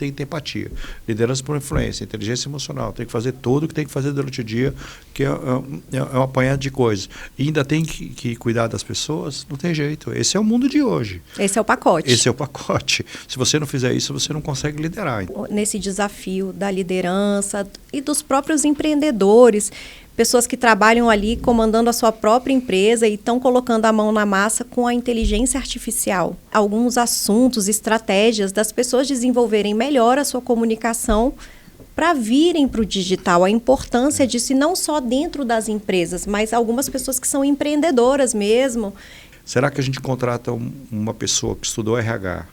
tem que ter empatia. Liderança por influência, inteligência emocional. Tem que fazer tudo o que tem que fazer durante o dia, que é um apanhado de coisas. E ainda tem que cuidar das pessoas, não tem jeito. Esse é o mundo de hoje. Esse é o pacote. Esse é o pacote. Se você não fizer isso, você não consegue liderar. Nesse desafio da liderança e dos próprios empreendedores, pessoas que trabalham ali comandando a sua própria empresa e estão colocando a mão na massa com a inteligência artificial. Alguns assuntos, estratégias das pessoas desenvolverem melhor a sua comunicação para virem para o digital. A importância disso, e não só dentro das empresas, mas algumas pessoas que são empreendedoras mesmo. Será que a gente contrata uma pessoa que estudou RH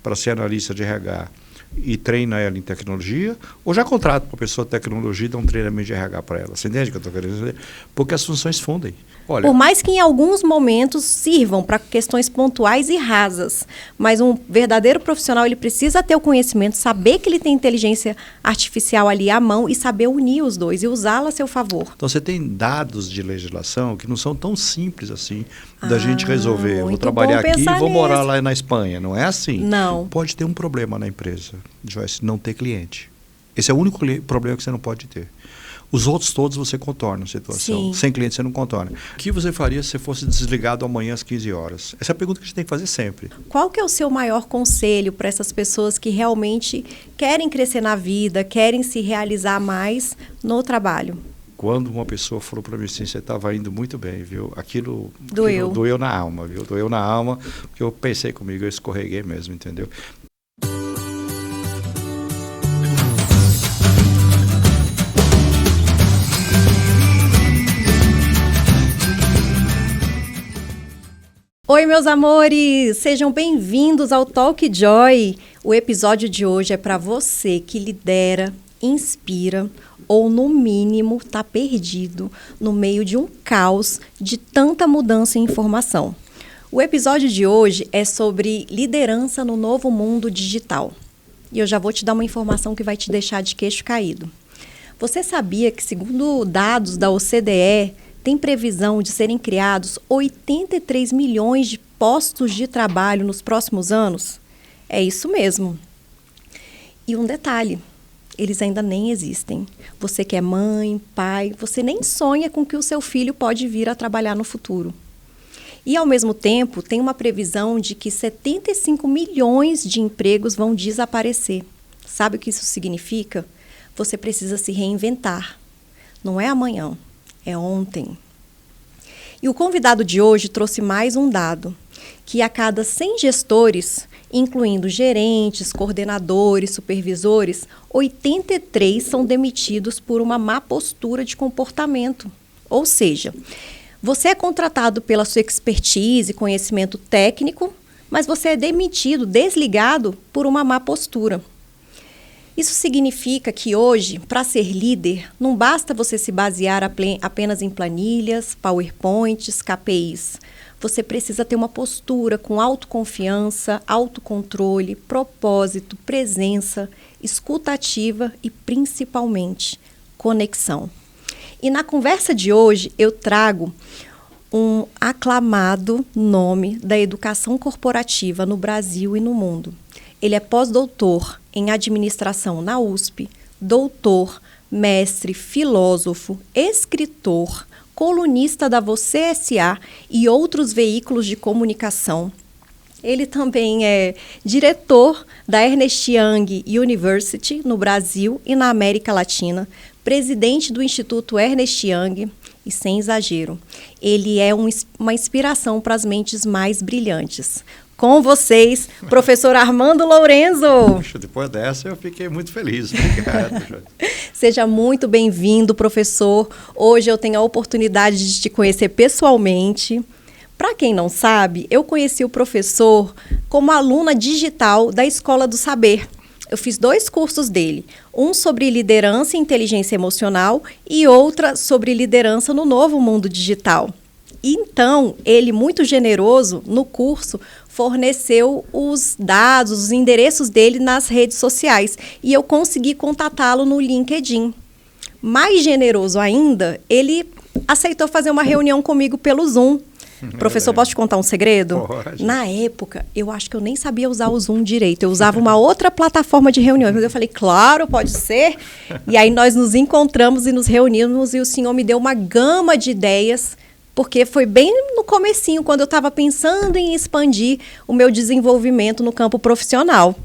para ser analista de RH e treina ela em tecnologia, ou já contrata uma pessoa de tecnologia e dá um treinamento de RH para ela? Você entende o que eu estou querendo dizer? Porque as funções fundem. Olha, por mais que em alguns momentos sirvam para questões pontuais e rasas, mas um verdadeiro profissional, ele precisa ter o conhecimento, saber que ele tem inteligência artificial ali à mão e saber unir os dois e usá-la a seu favor. Então você tem dados de legislação que não são tão simples assim da gente resolver. Eu vou trabalhar aqui e vou morar lá na Espanha. Não é assim. Não. Pode ter um problema na empresa, Joyce, não ter cliente. Esse é o único problema que você não pode ter. Os outros todos você contorna a situação. Sim. Sem cliente você não contorna. O que você faria se você fosse desligado amanhã às 15 horas? Essa é a pergunta que a gente tem que fazer sempre. Qual que é o seu maior conselho para essas pessoas que realmente querem crescer na vida, querem se realizar mais no trabalho? Quando uma pessoa falou para mim assim, você estava indo muito bem, viu? Aquilo doeu na alma, viu? Doeu na alma, porque eu pensei comigo, eu escorreguei mesmo, entendeu? Oi, meus amores! Sejam bem-vindos ao Talk Joy. O episódio de hoje é para você que lidera, inspira ou, no mínimo, está perdido no meio de um caos de tanta mudança e informação. O episódio de hoje é sobre liderança no novo mundo digital. E eu já vou te dar uma informação que vai te deixar de queixo caído. Você sabia que, segundo dados da OCDE, tem previsão de serem criados 83 milhões de postos de trabalho nos próximos anos? É isso mesmo. E um detalhe, eles ainda nem existem. Você que é mãe, pai, você nem sonha com que o seu filho pode vir a trabalhar no futuro. E, ao mesmo tempo, tem uma previsão de que 75 milhões de empregos vão desaparecer. Sabe o que isso significa? Você precisa se reinventar. Não é amanhã. É ontem. E o convidado de hoje trouxe mais um dado, que a cada 100 gestores, incluindo gerentes, coordenadores, supervisores, 83 são demitidos por uma má postura de comportamento. Ou seja, você é contratado pela sua expertise e conhecimento técnico, mas você é demitido, desligado por uma má postura. Isso significa que hoje, para ser líder, não basta você se basear apenas em planilhas, PowerPoints, KPIs. Você precisa ter uma postura com autoconfiança, autocontrole, propósito, presença, escuta ativa e, principalmente, conexão. E na conversa de hoje, eu trago um aclamado nome da educação corporativa no Brasil e no mundo. Ele é pós-doutor em administração na USP, doutor, mestre, filósofo, escritor, colunista da Você S.A. e outros veículos de comunicação. Ele também é diretor da Ernst Young University no Brasil e na América Latina, presidente do Instituto Ernst Young, e sem exagero, ele é uma inspiração para as mentes mais brilhantes. Com vocês, professor Armando Lourenço. Poxa, depois dessa eu fiquei muito feliz. Obrigado. Seja muito bem-vindo, professor. Hoje eu tenho a oportunidade de te conhecer pessoalmente. Para quem não sabe, eu conheci o professor como aluna digital da Escola do Saber. Eu fiz 2 cursos dele, um sobre liderança e inteligência emocional e outra sobre liderança no novo mundo digital. Então, ele, muito generoso, no curso, forneceu os dados, os endereços dele nas redes sociais. E eu consegui contatá-lo no LinkedIn. Mais generoso ainda, ele aceitou fazer uma reunião comigo pelo Zoom. Professor, posso te contar um segredo? Pode. Na época, eu acho que eu nem sabia usar o Zoom direito. Eu usava uma outra plataforma de reuniões. Mas eu falei, claro, pode ser. E aí nós nos encontramos e nos reunimos e o senhor me deu uma gama de ideias, porque foi bem no comecinho, quando eu estava pensando em expandir o meu desenvolvimento no campo profissional.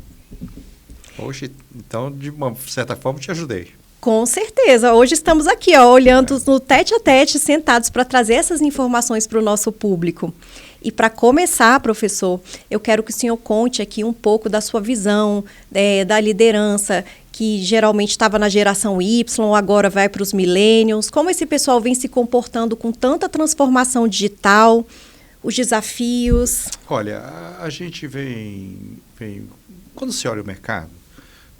Poxa, então, de uma certa forma, te ajudei. Com certeza. Hoje estamos aqui, ó, olhando no tete a tete, sentados para trazer essas informações para o nosso público. E para começar, professor, eu quero que o senhor conte aqui um pouco da sua visão, da liderança, que geralmente estava na geração Y, agora vai para os millennials. Como esse pessoal vem se comportando com tanta transformação digital, os desafios? Olha, a gente vem... Quando você olha o mercado,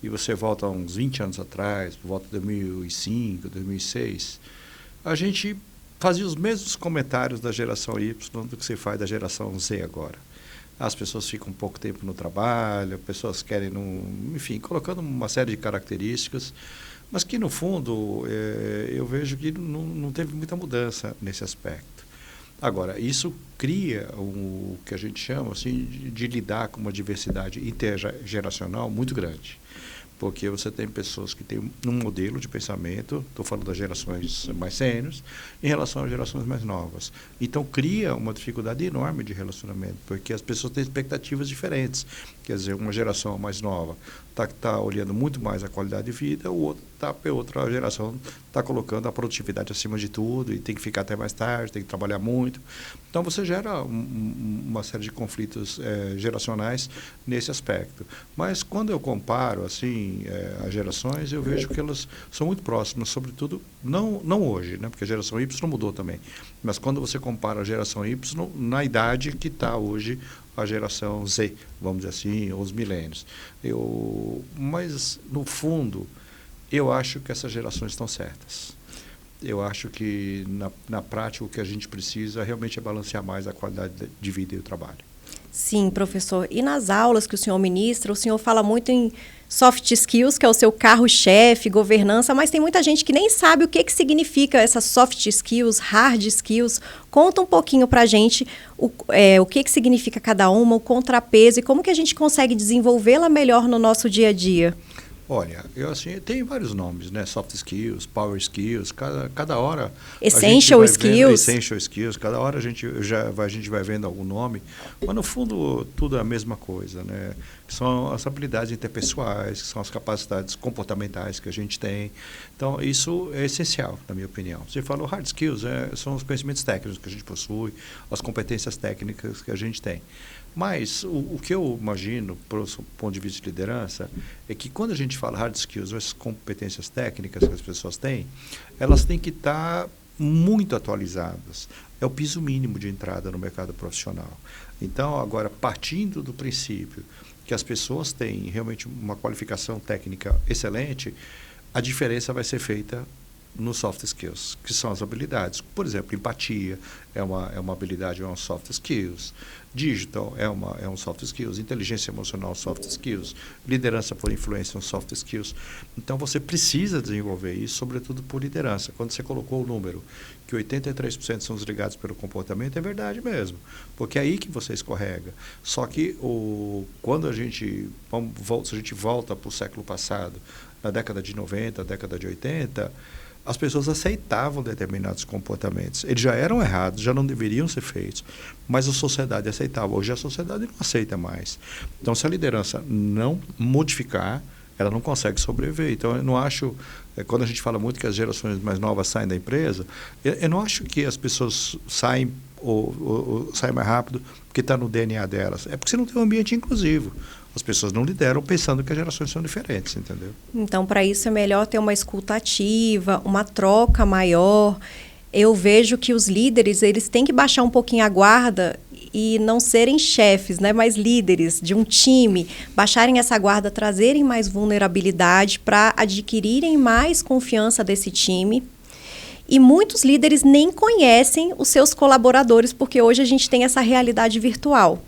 e você volta uns 20 anos atrás, por volta de 2005, 2006, a gente fazia os mesmos comentários da geração Y do que se faz da geração Z agora. As pessoas ficam pouco tempo no trabalho, pessoas querem, enfim, colocando uma série de características, mas que, no fundo, eu vejo que não teve muita mudança nesse aspecto. Agora, isso cria o que a gente chama assim, de lidar com uma diversidade intergeracional muito grande. Porque você tem pessoas que têm um modelo de pensamento, estou falando das gerações mais sêniores, em relação às gerações mais novas. Então, cria uma dificuldade enorme de relacionamento, porque as pessoas têm expectativas diferentes. Quer dizer, uma geração mais nova está olhando muito mais a qualidade de vida, outra geração está colocando a produtividade acima de tudo e tem que ficar até mais tarde, tem que trabalhar muito. Então, você gera uma série de conflitos geracionais nesse aspecto. Mas, quando eu comparo assim, as gerações, eu vejo que elas são muito próximas, sobretudo, não hoje, né, porque a geração Y mudou também, mas quando você compara a geração Y na idade que está hoje a geração Z, vamos dizer assim, ou os milênios. Mas, no fundo, eu acho que essas gerações estão certas. Eu acho que, na prática, o que a gente precisa realmente é balancear mais a qualidade de vida e o trabalho. Sim, professor. E nas aulas que o senhor ministra, o senhor fala muito em soft skills, que é o seu carro-chefe, governança, mas tem muita gente que nem sabe o que significa essas soft skills, hard skills. Conta um pouquinho para a gente o que significa cada uma, o contrapeso e como que a gente consegue desenvolvê-la melhor no nosso dia a dia. Olha, tem vários nomes, né? Soft skills, power skills, cada hora... Essential skills. Essential skills, cada hora a gente vai vendo algum nome, mas no fundo tudo é a mesma coisa, né? São as habilidades interpessoais, que são as capacidades comportamentais que a gente tem. Então, isso é essencial, na minha opinião. Você falou hard skills, são os conhecimentos técnicos que a gente possui, as competências técnicas que a gente tem. Mas o que eu imagino, do ponto de vista de liderança, é que quando a gente fala hard skills, as competências técnicas que as pessoas têm, elas têm que estar muito atualizadas. É o piso mínimo de entrada no mercado profissional. Então, agora, partindo do princípio que as pessoas têm realmente uma qualificação técnica excelente, a diferença vai ser feita nos soft skills, que são as habilidades. Por exemplo, empatia é uma habilidade, é um soft skills. Digital é um soft skills. Inteligência emocional, soft skills. Liderança por influência, soft skills. Então, você precisa desenvolver isso, sobretudo por liderança. Quando você colocou o número que 83% são desligados pelo comportamento, é verdade mesmo, porque é aí que você escorrega. Só que quando a gente volta para o século passado, na década de 90, década de 80, as pessoas aceitavam determinados comportamentos. Eles já eram errados, já não deveriam ser feitos, mas a sociedade aceitava. Hoje a sociedade não aceita mais. Então, se a liderança não modificar, ela não consegue sobreviver. Então, eu não acho, quando a gente fala muito que as gerações mais novas saem da empresa, eu não acho que as pessoas saem ou saem mais rápido porque está no DNA delas. É porque você não tem um ambiente inclusivo. As pessoas não lideram pensando que as gerações são diferentes, entendeu? Então, para isso é melhor ter uma escuta ativa, uma troca maior. Eu vejo que os líderes, eles têm que baixar um pouquinho a guarda e não serem chefes, né, mas líderes de um time, baixarem essa guarda, trazerem mais vulnerabilidade para adquirirem mais confiança desse time. E muitos líderes nem conhecem os seus colaboradores, porque hoje a gente tem essa realidade virtual.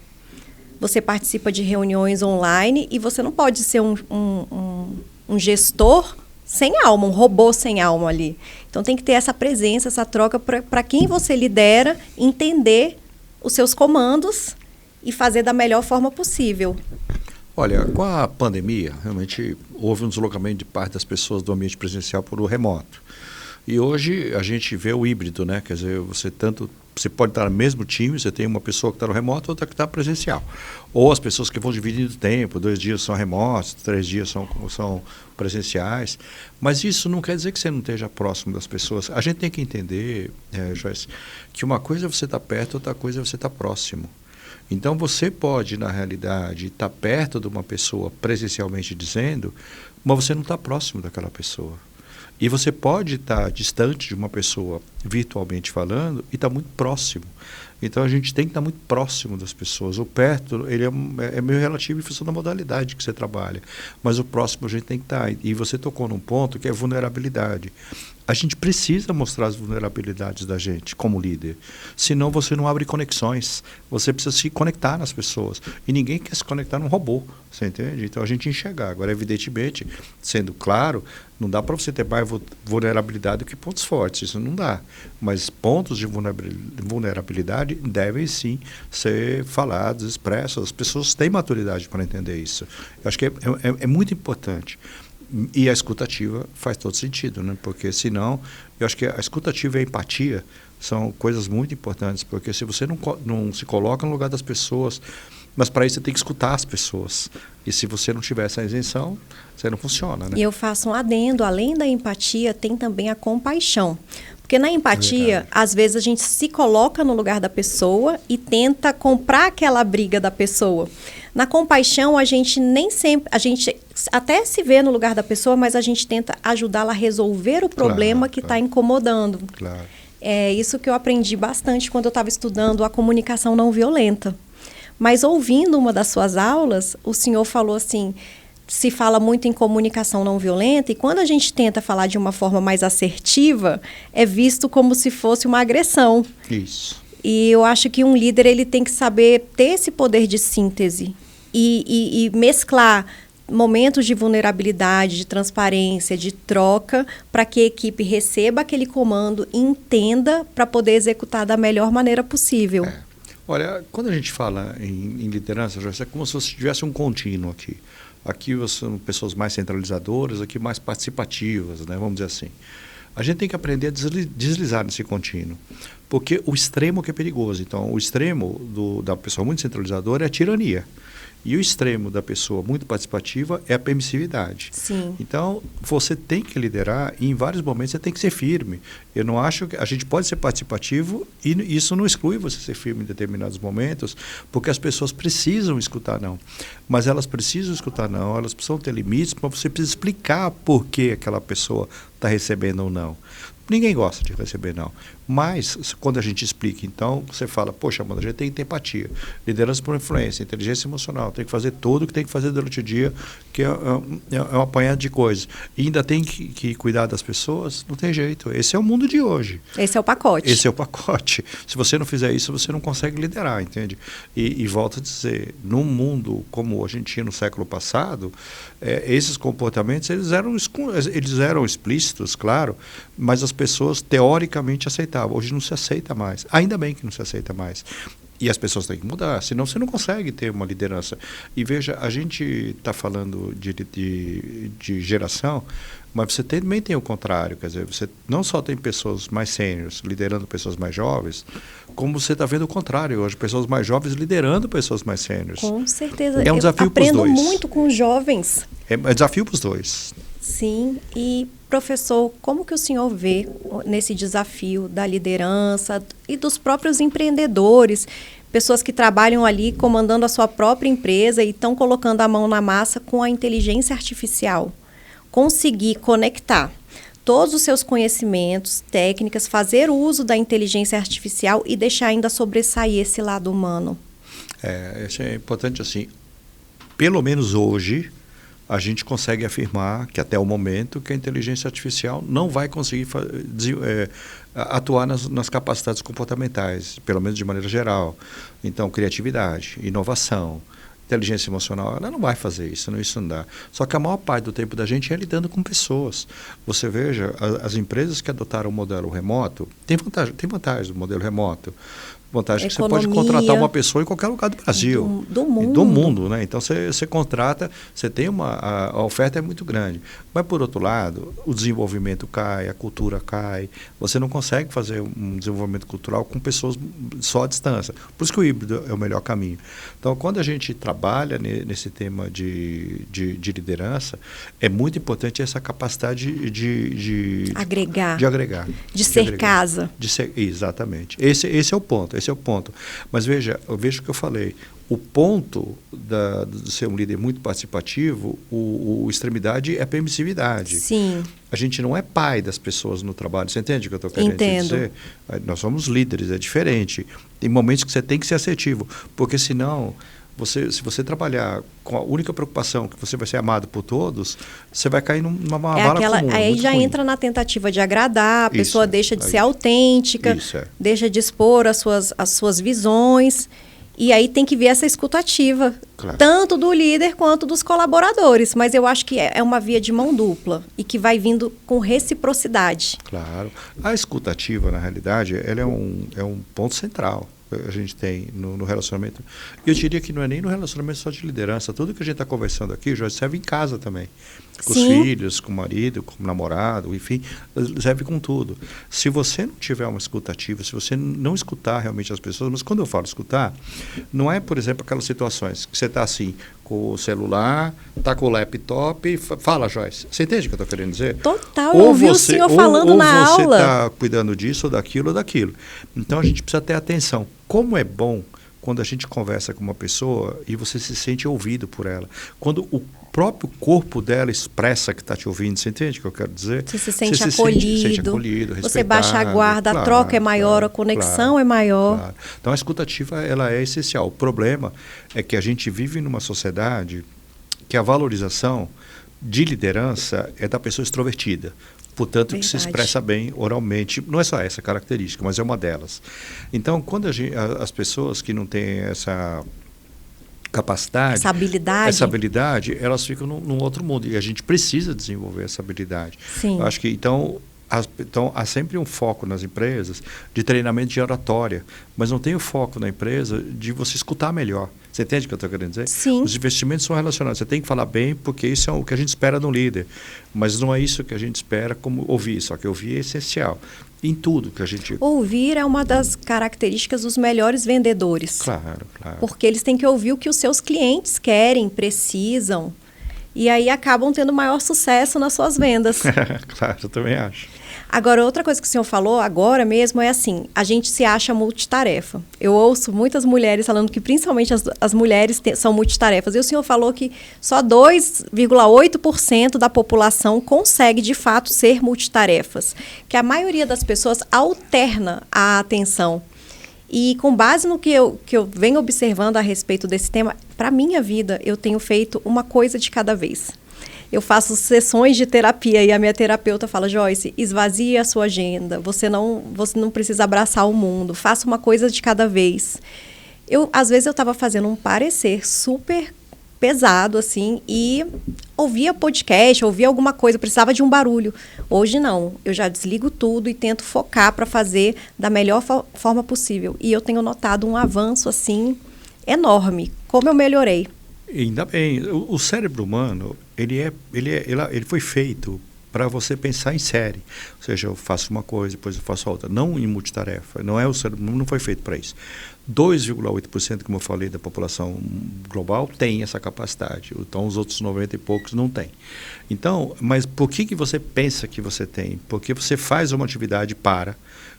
Você participa de reuniões online e você não pode ser um gestor sem alma, um robô sem alma ali. Então, tem que ter essa presença, essa troca para quem você lidera entender os seus comandos e fazer da melhor forma possível. Olha, com a pandemia, realmente houve um deslocamento de parte das pessoas do ambiente presencial para o remoto. E hoje a gente vê o híbrido, né? Quer dizer, você pode estar no mesmo time, você tem uma pessoa que está no remoto, outra que está presencial. Ou as pessoas que vão dividindo o tempo, 2 dias são remotos, 3 dias são presenciais. Mas isso não quer dizer que você não esteja próximo das pessoas. A gente tem que entender, Joyce, que uma coisa é você estar perto, outra coisa é você estar próximo. Então, você pode, na realidade, estar perto de uma pessoa presencialmente dizendo, mas você não está próximo daquela pessoa. E você pode estar distante de uma pessoa virtualmente falando e estar muito próximo. Então, a gente tem que estar muito próximo das pessoas. O perto, ele é meio relativo em função da modalidade que você trabalha. Mas o próximo a gente tem que estar. E você tocou num ponto que é vulnerabilidade. A gente precisa mostrar as vulnerabilidades da gente como líder. Senão você não abre conexões. Você precisa se conectar nas pessoas. E ninguém quer se conectar num robô. Você entende? Então a gente enxergar. Agora, evidentemente, sendo claro, não dá para você ter mais vulnerabilidade do que pontos fortes. Isso não dá. Mas pontos de vulnerabilidade devem sim ser falados, expressos. As pessoas têm maturidade para entender isso. Eu acho que é muito importante. E a escutativa faz todo sentido, né? Porque senão, eu acho que a escutativa e a empatia são coisas muito importantes, porque se você não se coloca no lugar das pessoas, mas para isso você tem que escutar as pessoas. E se você não tiver essa isenção, você não funciona, né? E eu faço um adendo, além da empatia, tem também a compaixão. Porque na empatia, às vezes a gente se coloca no lugar da pessoa e tenta comprar aquela briga da pessoa. Na compaixão, a gente nem sempre, a gente até se vê no lugar da pessoa, mas a gente tenta ajudá-la a resolver o problema que está incomodando. Claro. É isso que eu aprendi bastante quando eu estava estudando a comunicação não violenta. Mas ouvindo uma das suas aulas, o senhor falou assim, se fala muito em comunicação não violenta, e quando a gente tenta falar de uma forma mais assertiva, é visto como se fosse uma agressão. Isso. E eu acho que um líder ele tem que saber ter esse poder de síntese e mesclar momentos de vulnerabilidade, de transparência, de troca, para que a equipe receba aquele comando e entenda para poder executar da melhor maneira possível. Olha, quando a gente fala em liderança, é como se você tivesse um contínuo aqui. Aqui são pessoas mais centralizadoras, aqui mais participativas, né? Vamos dizer assim. A gente tem que aprender a deslizar nesse contínuo, porque o extremo que é perigoso. Então, o extremo da pessoa muito centralizadora é a tirania. E o extremo da pessoa muito participativa é a permissividade. Sim. Então, você tem que liderar e em vários momentos você tem que ser firme. Eu não acho que a gente pode ser participativo e isso não exclui você ser firme em determinados momentos, porque as pessoas precisam escutar não. Mas elas precisam escutar não, elas precisam ter limites, mas você precisa explicar por que aquela pessoa está recebendo ou não. Ninguém gosta de receber não. Mas, quando a gente explica, então, você fala, poxa, mano, a gente tem que ter empatia, liderança por influência, inteligência emocional, tem que fazer tudo o que tem que fazer durante o dia, que é um apanhado de coisas. E ainda tem que cuidar das pessoas, não tem jeito. Esse é o mundo de hoje. Esse é o pacote. Esse é o pacote. Se você não fizer isso, você não consegue liderar, entende? E volto a dizer, num mundo como a gente tinha no século passado, esses comportamentos, eles eram explícitos, claro, mas as pessoas teoricamente aceitavam. Hoje não se aceita mais. Ainda bem que não se aceita mais. E as pessoas têm que mudar, senão você não consegue ter uma liderança. E veja, a gente está falando de geração, mas você também tem o contrário. Quer dizer, você não só tem pessoas mais sêniores liderando pessoas mais jovens, como você está vendo o contrário hoje, pessoas mais jovens liderando pessoas mais sêniores. Com certeza. É um desafio para os dois. Aprendo muito com os jovens. É desafio para os dois. Sim, e professor, como que o senhor vê nesse desafio da liderança e dos próprios empreendedores, pessoas que trabalham ali comandando a sua própria empresa e estão colocando a mão na massa com a inteligência artificial? Conseguir conectar todos os seus conhecimentos, técnicas, fazer uso da inteligência artificial e deixar ainda sobressair esse lado humano. Isso é importante assim, pelo menos hoje, a gente consegue afirmar que até o momento que a inteligência artificial não vai conseguir atuar nas capacidades comportamentais, pelo menos de maneira geral. Então, criatividade, inovação, inteligência emocional, ela não vai fazer isso, isso não dá. Só que a maior parte do tempo da gente é lidando com pessoas. Você veja, as empresas que adotaram o modelo remoto, tem vantagem do modelo remoto, Vantagem que Economia, você pode contratar uma pessoa em qualquer lugar do Brasil. Do mundo. Do mundo, né? Então, você contrata, você tem a oferta é muito grande. Mas, por outro lado, o desenvolvimento cai, a cultura cai. Você não consegue fazer um desenvolvimento cultural com pessoas só à distância. Por isso que o híbrido é o melhor caminho. Então, quando a gente trabalha nesse tema de liderança, é muito importante essa capacidade de agregar. De ser agregar. casa. Exatamente. Esse é o ponto. Esse é o ponto. Mas veja o que eu falei. O ponto de ser um líder muito participativo, o extremidade é a permissividade. Sim. A gente não é pai das pessoas no trabalho. Você entende o que eu estou querendo dizer? Nós somos líderes, é diferente. Tem momentos que você tem que ser assertivo, porque senão, se você trabalhar com a única preocupação que você vai ser amado por todos, você vai cair numa vala comum. Aí já ruim. Entra na tentativa de agradar, a pessoa deixa de ser autêntica, Isso. Deixa de expor as suas visões. E aí tem que vir essa escutativa, claro, tanto do líder quanto dos colaboradores. Mas eu acho que é uma via de mão dupla e que vai vindo com reciprocidade. Claro. A escutativa, na realidade, ela é um ponto central que a gente tem no relacionamento. Eu diria que não é nem no relacionamento só de liderança. Tudo que a gente está conversando aqui já serve em casa também. Com os filhos, com o marido, com o namorado, enfim, serve com tudo. Se você não tiver uma escutativa, se você não escutar realmente as pessoas, mas quando eu falo escutar, não é, por exemplo, aquelas situações que você está assim, com o celular, está com o laptop, fala, Joyce. Você entende o que eu estou querendo dizer? Total, eu ouvi o senhor falando na aula. Ou você está cuidando disso, ou daquilo. Então, a gente precisa ter atenção. Como é bom quando a gente conversa com uma pessoa e você se sente ouvido por ela. Quando o próprio corpo dela expressa que está te ouvindo, você entende o que eu quero dizer? Você se sente acolhido, você baixa a guarda, claro, a troca é maior, a conexão é maior. Claro. Então, a escutativa ela é essencial. O problema é que a gente vive numa sociedade que a valorização de liderança é da pessoa extrovertida. Portanto, que se expressa bem oralmente. Não é só essa característica, mas é uma delas. Então, quando as pessoas que não têm essa capacidade, essa habilidade, elas ficam num outro mundo. E a gente precisa desenvolver essa habilidade. Sim. Eu acho que, então, há sempre um foco nas empresas de treinamento de oratória, mas não tem o foco na empresa de você escutar melhor. Você entende o que eu estou querendo dizer? Sim. Os investimentos são relacionados. Você tem que falar bem, porque isso é o que a gente espera de um líder. Mas não é isso que a gente espera como ouvir. Só que ouvir é essencial em tudo que a gente... Ouvir é uma das características dos melhores vendedores. Claro. Porque eles têm que ouvir o que os seus clientes querem, precisam. E aí acabam tendo maior sucesso nas suas vendas. Claro, eu também acho. Agora, outra coisa que o senhor falou agora mesmo é assim, a gente se acha multitarefa. Eu ouço muitas mulheres falando que principalmente as mulheres são multitarefas. E o senhor falou que só 2,8% da população consegue, de fato, ser multitarefas. Que a maioria das pessoas alterna a atenção. E com base no que eu venho observando a respeito desse tema, para a minha vida, eu tenho feito uma coisa de cada vez. Eu faço sessões de terapia e a minha terapeuta fala, Joyce, esvazie a sua agenda, você não precisa abraçar o mundo, faça uma coisa de cada vez. Às vezes eu estava fazendo um parecer super pesado, assim, e ouvia podcast, ouvia alguma coisa, precisava de um barulho. Hoje não, eu já desligo tudo e tento focar para fazer da melhor forma possível. E eu tenho notado um avanço, assim, enorme. Como eu melhorei. Ainda bem, o cérebro humano, ele foi feito para você pensar em série. Ou seja, eu faço uma coisa, depois eu faço outra. Não em multitarefa. O cérebro não foi feito para isso. 2,8%, como eu falei, da população global tem essa capacidade. Então, os outros 90 e poucos não têm. Então, mas por que você pensa que você tem? Porque você faz uma atividade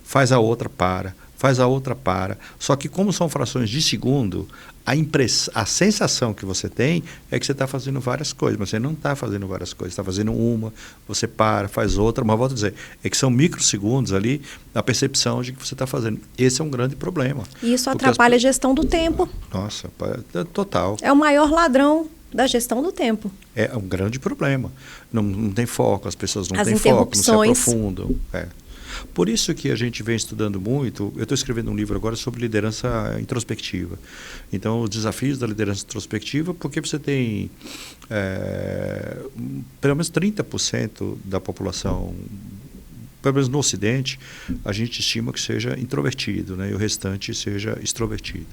faz a outra faz a outra para. Só que como são frações de segundo, a sensação que você tem é que você está fazendo várias coisas, mas você não está fazendo várias coisas, está fazendo uma, você para, faz outra, mas volto a dizer, é que são microsegundos ali na percepção de que você está fazendo. Esse é um grande problema. E isso atrapalha a gestão do tempo. Nossa, total. É o maior ladrão da gestão do tempo. É um grande problema. Não tem foco, as pessoas não As têm foco, não se interrupções. aprofundam. Por isso que a gente vem estudando muito, eu estou escrevendo um livro agora sobre liderança introspectiva. Então, os desafios da liderança introspectiva, porque você tem pelo menos 30% da população pelo menos no Ocidente, a gente estima que seja introvertido, né? E o restante seja extrovertido.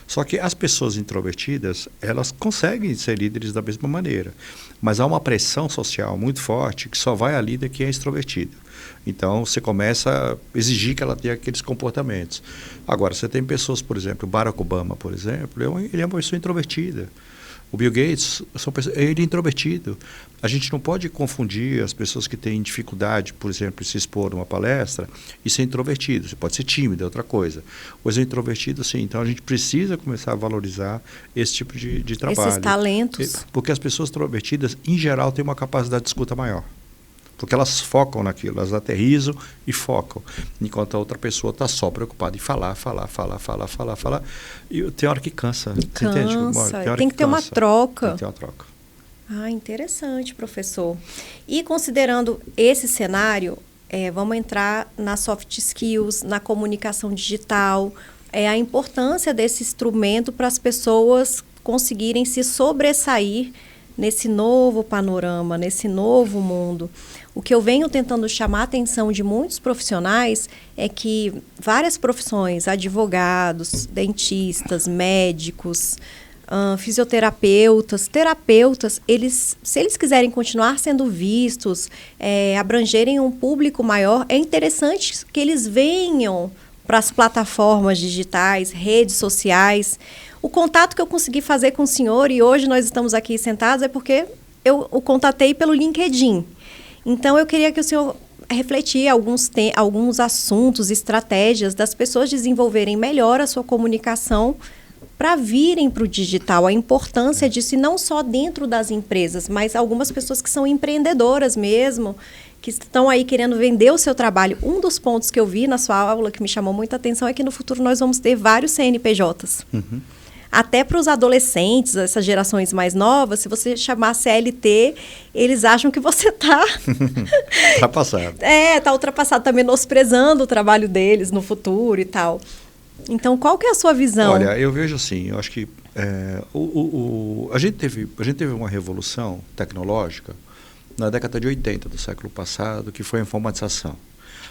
Só que as pessoas introvertidas, elas conseguem ser líderes da mesma maneira, mas há uma pressão social muito forte que só vai a líder que é extrovertida. Então, você começa a exigir que ela tenha aqueles comportamentos. Agora, você tem pessoas, por exemplo, o Barack Obama, por exemplo, ele é uma pessoa introvertida. O Bill Gates, ele é introvertido. A gente não pode confundir as pessoas que têm dificuldade, por exemplo, em se expor numa palestra e ser introvertido. Você pode ser tímido, é outra coisa. Mas é introvertido, sim. Então, a gente precisa começar a valorizar esse tipo de trabalho. Esses talentos. Porque as pessoas introvertidas, em geral, têm uma capacidade de escuta maior. Porque elas focam naquilo, elas aterrissam e focam. Enquanto a outra pessoa está só preocupada em falar. E tem hora que cansa. Você entende? Tem que ter uma troca. Tem que ter uma troca. Ah, interessante, professor. E considerando esse cenário, vamos entrar nas soft skills, na comunicação digital, a importância desse instrumento para as pessoas conseguirem se sobressair nesse novo panorama, nesse novo mundo. O que eu venho tentando chamar a atenção de muitos profissionais é que várias profissões, advogados, dentistas, médicos, fisioterapeutas, terapeutas, se eles quiserem continuar sendo vistos, abrangerem um público maior, é interessante que eles venham para as plataformas digitais, redes sociais. O contato que eu consegui fazer com o senhor, e hoje nós estamos aqui sentados, é porque eu o contatei pelo LinkedIn. Então, eu queria que o senhor refletisse alguns assuntos, estratégias das pessoas desenvolverem melhor a sua comunicação para virem para o digital, a importância disso, e não só dentro das empresas, mas algumas pessoas que são empreendedoras mesmo, que estão aí querendo vender o seu trabalho. Um dos pontos que eu vi na sua aula que me chamou muita atenção é que no futuro nós vamos ter vários CNPJs. Uhum. Até para os adolescentes, essas gerações mais novas, se você chamar CLT, eles acham que você está... ultrapassado. Está ultrapassado, está menosprezando o trabalho deles no futuro e tal. Então, qual que é a sua visão? Olha, eu vejo assim, eu acho que a gente teve uma revolução tecnológica na década de 80 do século passado, que foi a informatização.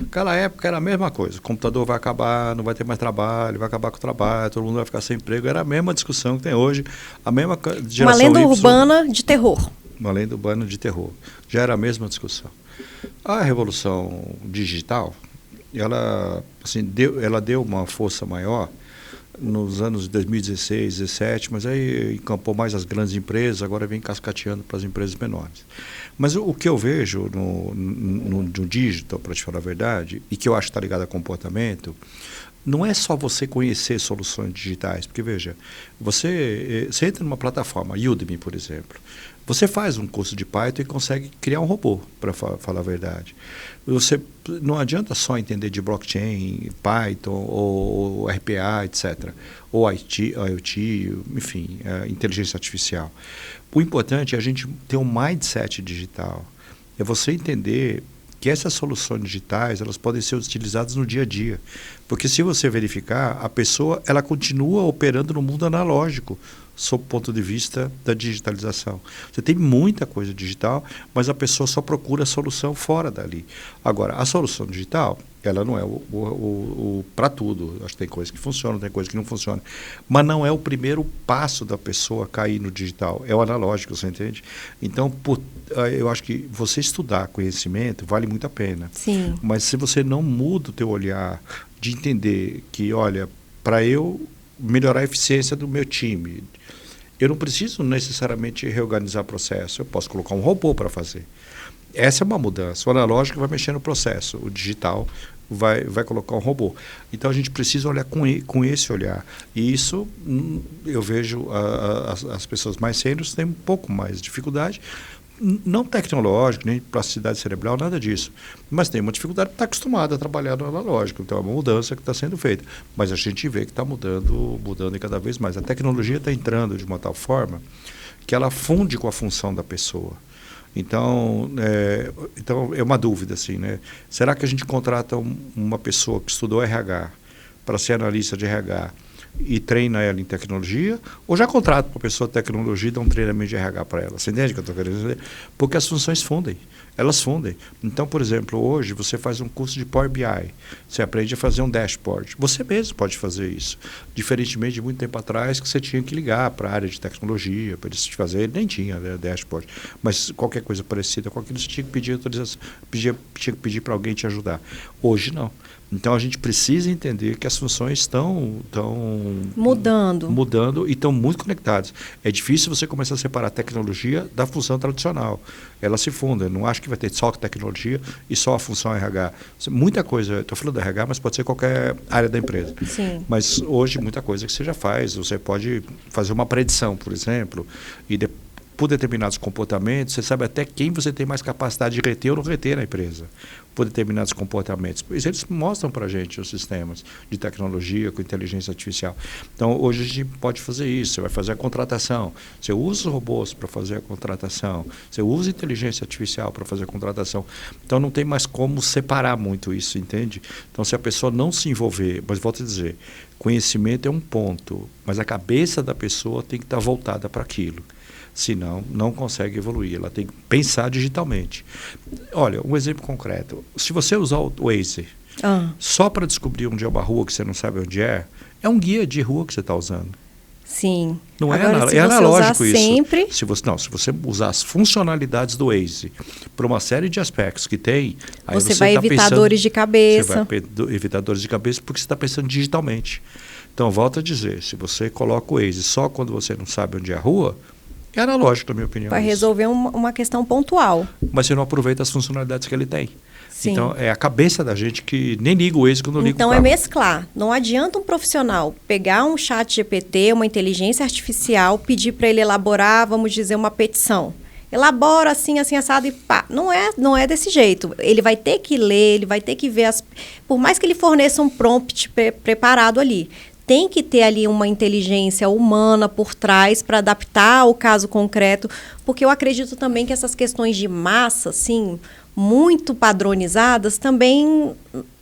Naquela época era a mesma coisa, o computador vai acabar, não vai ter mais trabalho, vai acabar com o trabalho, todo mundo vai ficar sem emprego. Era a mesma discussão que tem hoje, a mesma geração. Uma lenda urbana de terror. Uma lenda urbana de terror. Já era a mesma discussão. A revolução digital, ela deu uma força maior nos anos de 2016, 2017, mas aí encampou mais as grandes empresas, agora vem cascateando para as empresas menores. Mas o que eu vejo no digital, para te falar a verdade, e que eu acho que está ligado a comportamento, não é só você conhecer soluções digitais, porque veja, você entra numa plataforma, Udemy, por exemplo, você faz um curso de Python e consegue criar um robô, para falar a verdade. Você não adianta só entender de blockchain, Python, ou RPA, etc., ou IoT, enfim, inteligência artificial. O importante é a gente ter um mindset digital, é você entender que essas soluções digitais, elas podem ser utilizadas no dia a dia. Porque se você verificar, a pessoa, ela continua operando no mundo analógico, sob o ponto de vista da digitalização. Você tem muita coisa digital, mas a pessoa só procura a solução fora dali. Agora, a solução digital, ela não é o para tudo. Acho que tem coisas que funcionam, tem coisas que não funcionam. Mas não é o primeiro passo da pessoa cair no digital, é o analógico, você entende? Então, eu acho que você estudar conhecimento vale muito a pena. Sim. Mas se você não muda o teu olhar de entender que, olha, para eu melhorar a eficiência do meu time, eu não preciso necessariamente reorganizar o processo, eu posso colocar um robô para fazer. Essa é uma mudança. O analógico vai mexer no processo, o digital vai colocar um robô. Então a gente precisa olhar com esse olhar. E isso eu vejo as pessoas mais sêniores têm um pouco mais de dificuldade, não tecnológico, nem plasticidade cerebral, nada disso. Mas tem uma dificuldade porque está acostumado a trabalhar no analógico. Então é uma mudança que está sendo feita. Mas a gente vê que está mudando e cada vez mais. A tecnologia está entrando de uma tal forma que ela funde com a função da pessoa. Então é uma dúvida, assim, né? Será que a gente contrata uma pessoa que estudou RH para ser analista de RH e treina ela em tecnologia, ou já contrata uma pessoa de tecnologia e dá um treinamento de RH para ela. Você entende o que eu estou querendo dizer? Porque as funções fundem. Elas fundem. Então, por exemplo, hoje você faz um curso de Power BI, você aprende a fazer um dashboard. Você mesmo pode fazer isso. Diferentemente de muito tempo atrás, que você tinha que ligar para a área de tecnologia, para eles te fazer, nem tinha, né, dashboard. Mas qualquer coisa parecida com aquilo, você tinha que pedir autorização, tinha que pedir para alguém te ajudar. Hoje não. Então a gente precisa entender que as funções estão mudando e estão muito conectadas. É difícil você começar a separar a tecnologia da função tradicional. Elas se fundem. Eu não acho que vai ter só tecnologia e só a função RH. Muita coisa, estou falando do RH, mas pode ser qualquer área da empresa. Sim. Mas hoje muita coisa que você já faz. Você pode fazer uma predição, por exemplo, e por determinados comportamentos, você sabe até quem você tem mais capacidade de reter ou não reter na empresa, por determinados comportamentos. Pois eles mostram para a gente os sistemas de tecnologia com inteligência artificial. Então, hoje a gente pode fazer isso. Você vai fazer a contratação. Você usa os robôs para fazer a contratação. Você usa inteligência artificial para fazer a contratação. Então, não tem mais como separar muito isso, entende? Então, se a pessoa não se envolver, mas volto a dizer, conhecimento é um ponto, mas a cabeça da pessoa tem que estar voltada para aquilo. Senão, não consegue evoluir. Ela tem que pensar digitalmente. Olha, um exemplo concreto. Se você usar o Waze só para descobrir onde é uma rua que você não sabe onde é um guia de rua que você está usando. Sim. Não agora, é analógico isso. Sempre... Se você usar as funcionalidades do Waze para uma série de aspectos que tem, aí você vai tá evitar dores de cabeça. Você vai evitar dores de cabeça porque você está pensando digitalmente. Então, volto a dizer, se você coloca o Waze só quando você não sabe onde é a rua, é analógico, na minha opinião. Vai resolver uma questão pontual. Mas você não aproveita as funcionalidades que ele tem. Sim. Então, é a cabeça da gente que nem liga o Waze quando liga o carro. Então, é mesclar. Não adianta um profissional pegar um chat GPT, uma inteligência artificial, pedir para ele elaborar, vamos dizer, uma petição. Elabora assim, assim, assado e pá. Não é desse jeito. Ele vai ter que ler, ele vai ter que ver por mais que ele forneça um prompt preparado ali, tem que ter ali uma inteligência humana por trás para adaptar ao caso concreto, porque eu acredito também que essas questões de massa, assim, muito padronizadas, também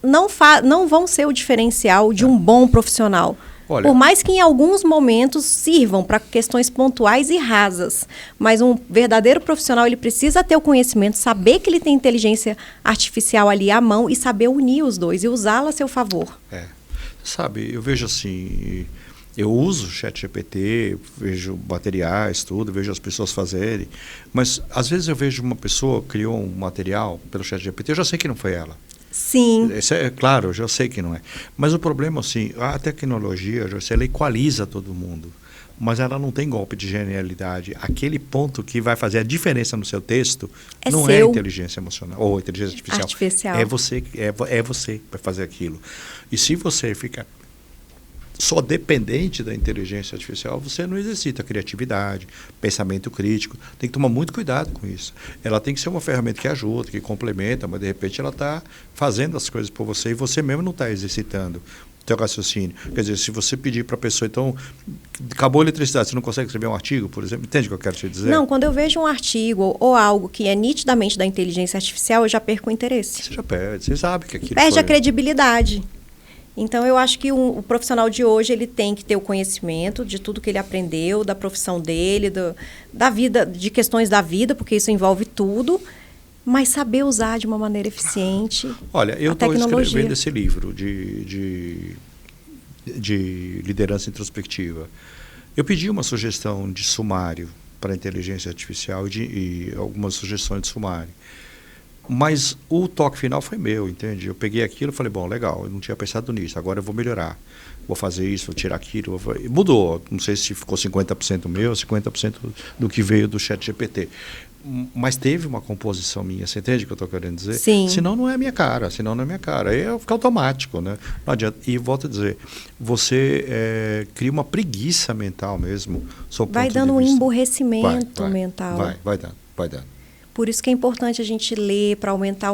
não vão ser o diferencial de um bom profissional. Olha, por mais que em alguns momentos sirvam para questões pontuais e rasas, mas um verdadeiro profissional ele precisa ter o conhecimento, saber que ele tem inteligência artificial ali à mão e saber unir os dois e usá-la a seu favor. Sabe, eu vejo assim, eu uso o ChatGPT, vejo materiais, tudo, vejo as pessoas fazerem, mas às vezes eu vejo uma pessoa criou um material pelo ChatGPT, eu já sei que não foi ela. Sim. Isso é claro, eu já sei que não é. Mas o problema, assim, a tecnologia, ela equaliza todo mundo, mas ela não tem golpe de genialidade. Aquele ponto que vai fazer a diferença no seu texto não é inteligência emocional ou inteligência artificial. É você que vai fazer aquilo. E se você fica só dependente da inteligência artificial, você não exercita criatividade, pensamento crítico. Tem que tomar muito cuidado com isso. Ela tem que ser uma ferramenta que ajuda, que complementa, mas de repente ela está fazendo as coisas por você e você mesmo não está exercitando o seu raciocínio. Quer dizer, se você pedir para a pessoa, então, acabou a eletricidade, você não consegue escrever um artigo, por exemplo? Entende o que eu quero te dizer? Não, quando eu vejo um artigo ou algo que é nitidamente da inteligência artificial, eu já perco o interesse. Você já perde, você sabe que aquilo perde a credibilidade. Então, eu acho que o profissional de hoje ele tem que ter o conhecimento de tudo que ele aprendeu, da profissão dele, da vida, de questões da vida, porque isso envolve tudo, mas saber usar de uma maneira eficiente. Olha, eu estou escrevendo esse livro de liderança introspectiva. Eu pedi uma sugestão de sumário para a inteligência artificial e algumas sugestões de sumário. Mas o toque final foi meu, entende? Eu peguei aquilo e falei, bom, legal, eu não tinha pensado nisso, agora eu vou melhorar. Vou fazer isso, vou tirar aquilo. Mudou, não sei se ficou 50% meu, 50% do que veio do ChatGPT. Mas teve uma composição minha, você entende o que eu estou querendo dizer? Sim. Senão não é minha cara, aí fica automático, né? Não adianta. E volto a dizer, você cria uma preguiça mental mesmo. Vai dando um emburrecimento mental. Vai dando. Por isso que é importante a gente ler para aumentar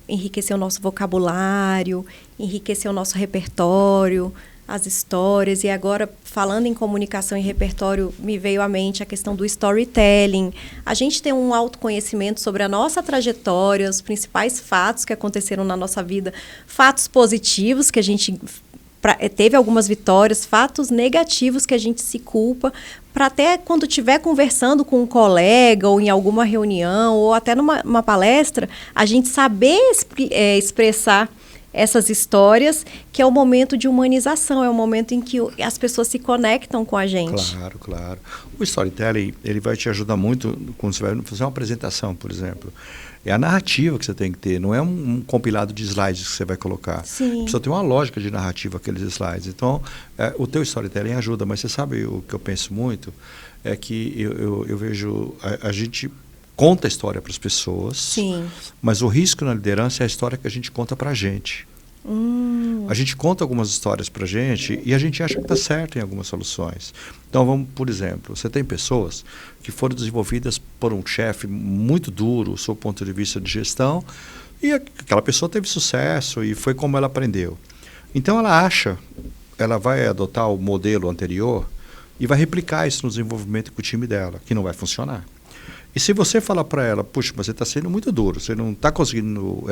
enriquecer o nosso vocabulário, enriquecer o nosso repertório, as histórias. E agora, falando em comunicação e repertório, me veio à mente a questão do storytelling. A gente tem um autoconhecimento sobre a nossa trajetória, os principais fatos que aconteceram na nossa vida, fatos positivos que a gente teve algumas vitórias, fatos negativos que a gente se culpa, para até quando estiver conversando com um colega ou em alguma reunião ou até numa palestra, a gente saber expressar essas histórias, que é o momento de humanização, é o momento em que as pessoas se conectam com a gente. Claro, claro. O storytelling, ele vai te ajudar muito quando você vai fazer uma apresentação, por exemplo. É a narrativa que você tem que ter, não é um compilado de slides que você vai colocar. Sim. Precisa ter uma lógica de narrativa aqueles slides. Então, o teu storytelling ajuda, mas você sabe o que eu penso muito? É que eu vejo, a gente conta a história para as pessoas, Sim. mas o risco na liderança é a história que a gente conta para a gente. A gente conta algumas histórias para a gente e a gente acha que está certo em algumas soluções. Então, vamos, por exemplo, você tem pessoas que foram desenvolvidas por um chefe muito duro, do seu ponto de vista de gestão, e aquela pessoa teve sucesso e foi como ela aprendeu. Então, ela vai adotar o modelo anterior e vai replicar isso no desenvolvimento com o time dela, que não vai funcionar. E se você falar para ela, puxa, mas você está sendo muito duro, você não está conseguindo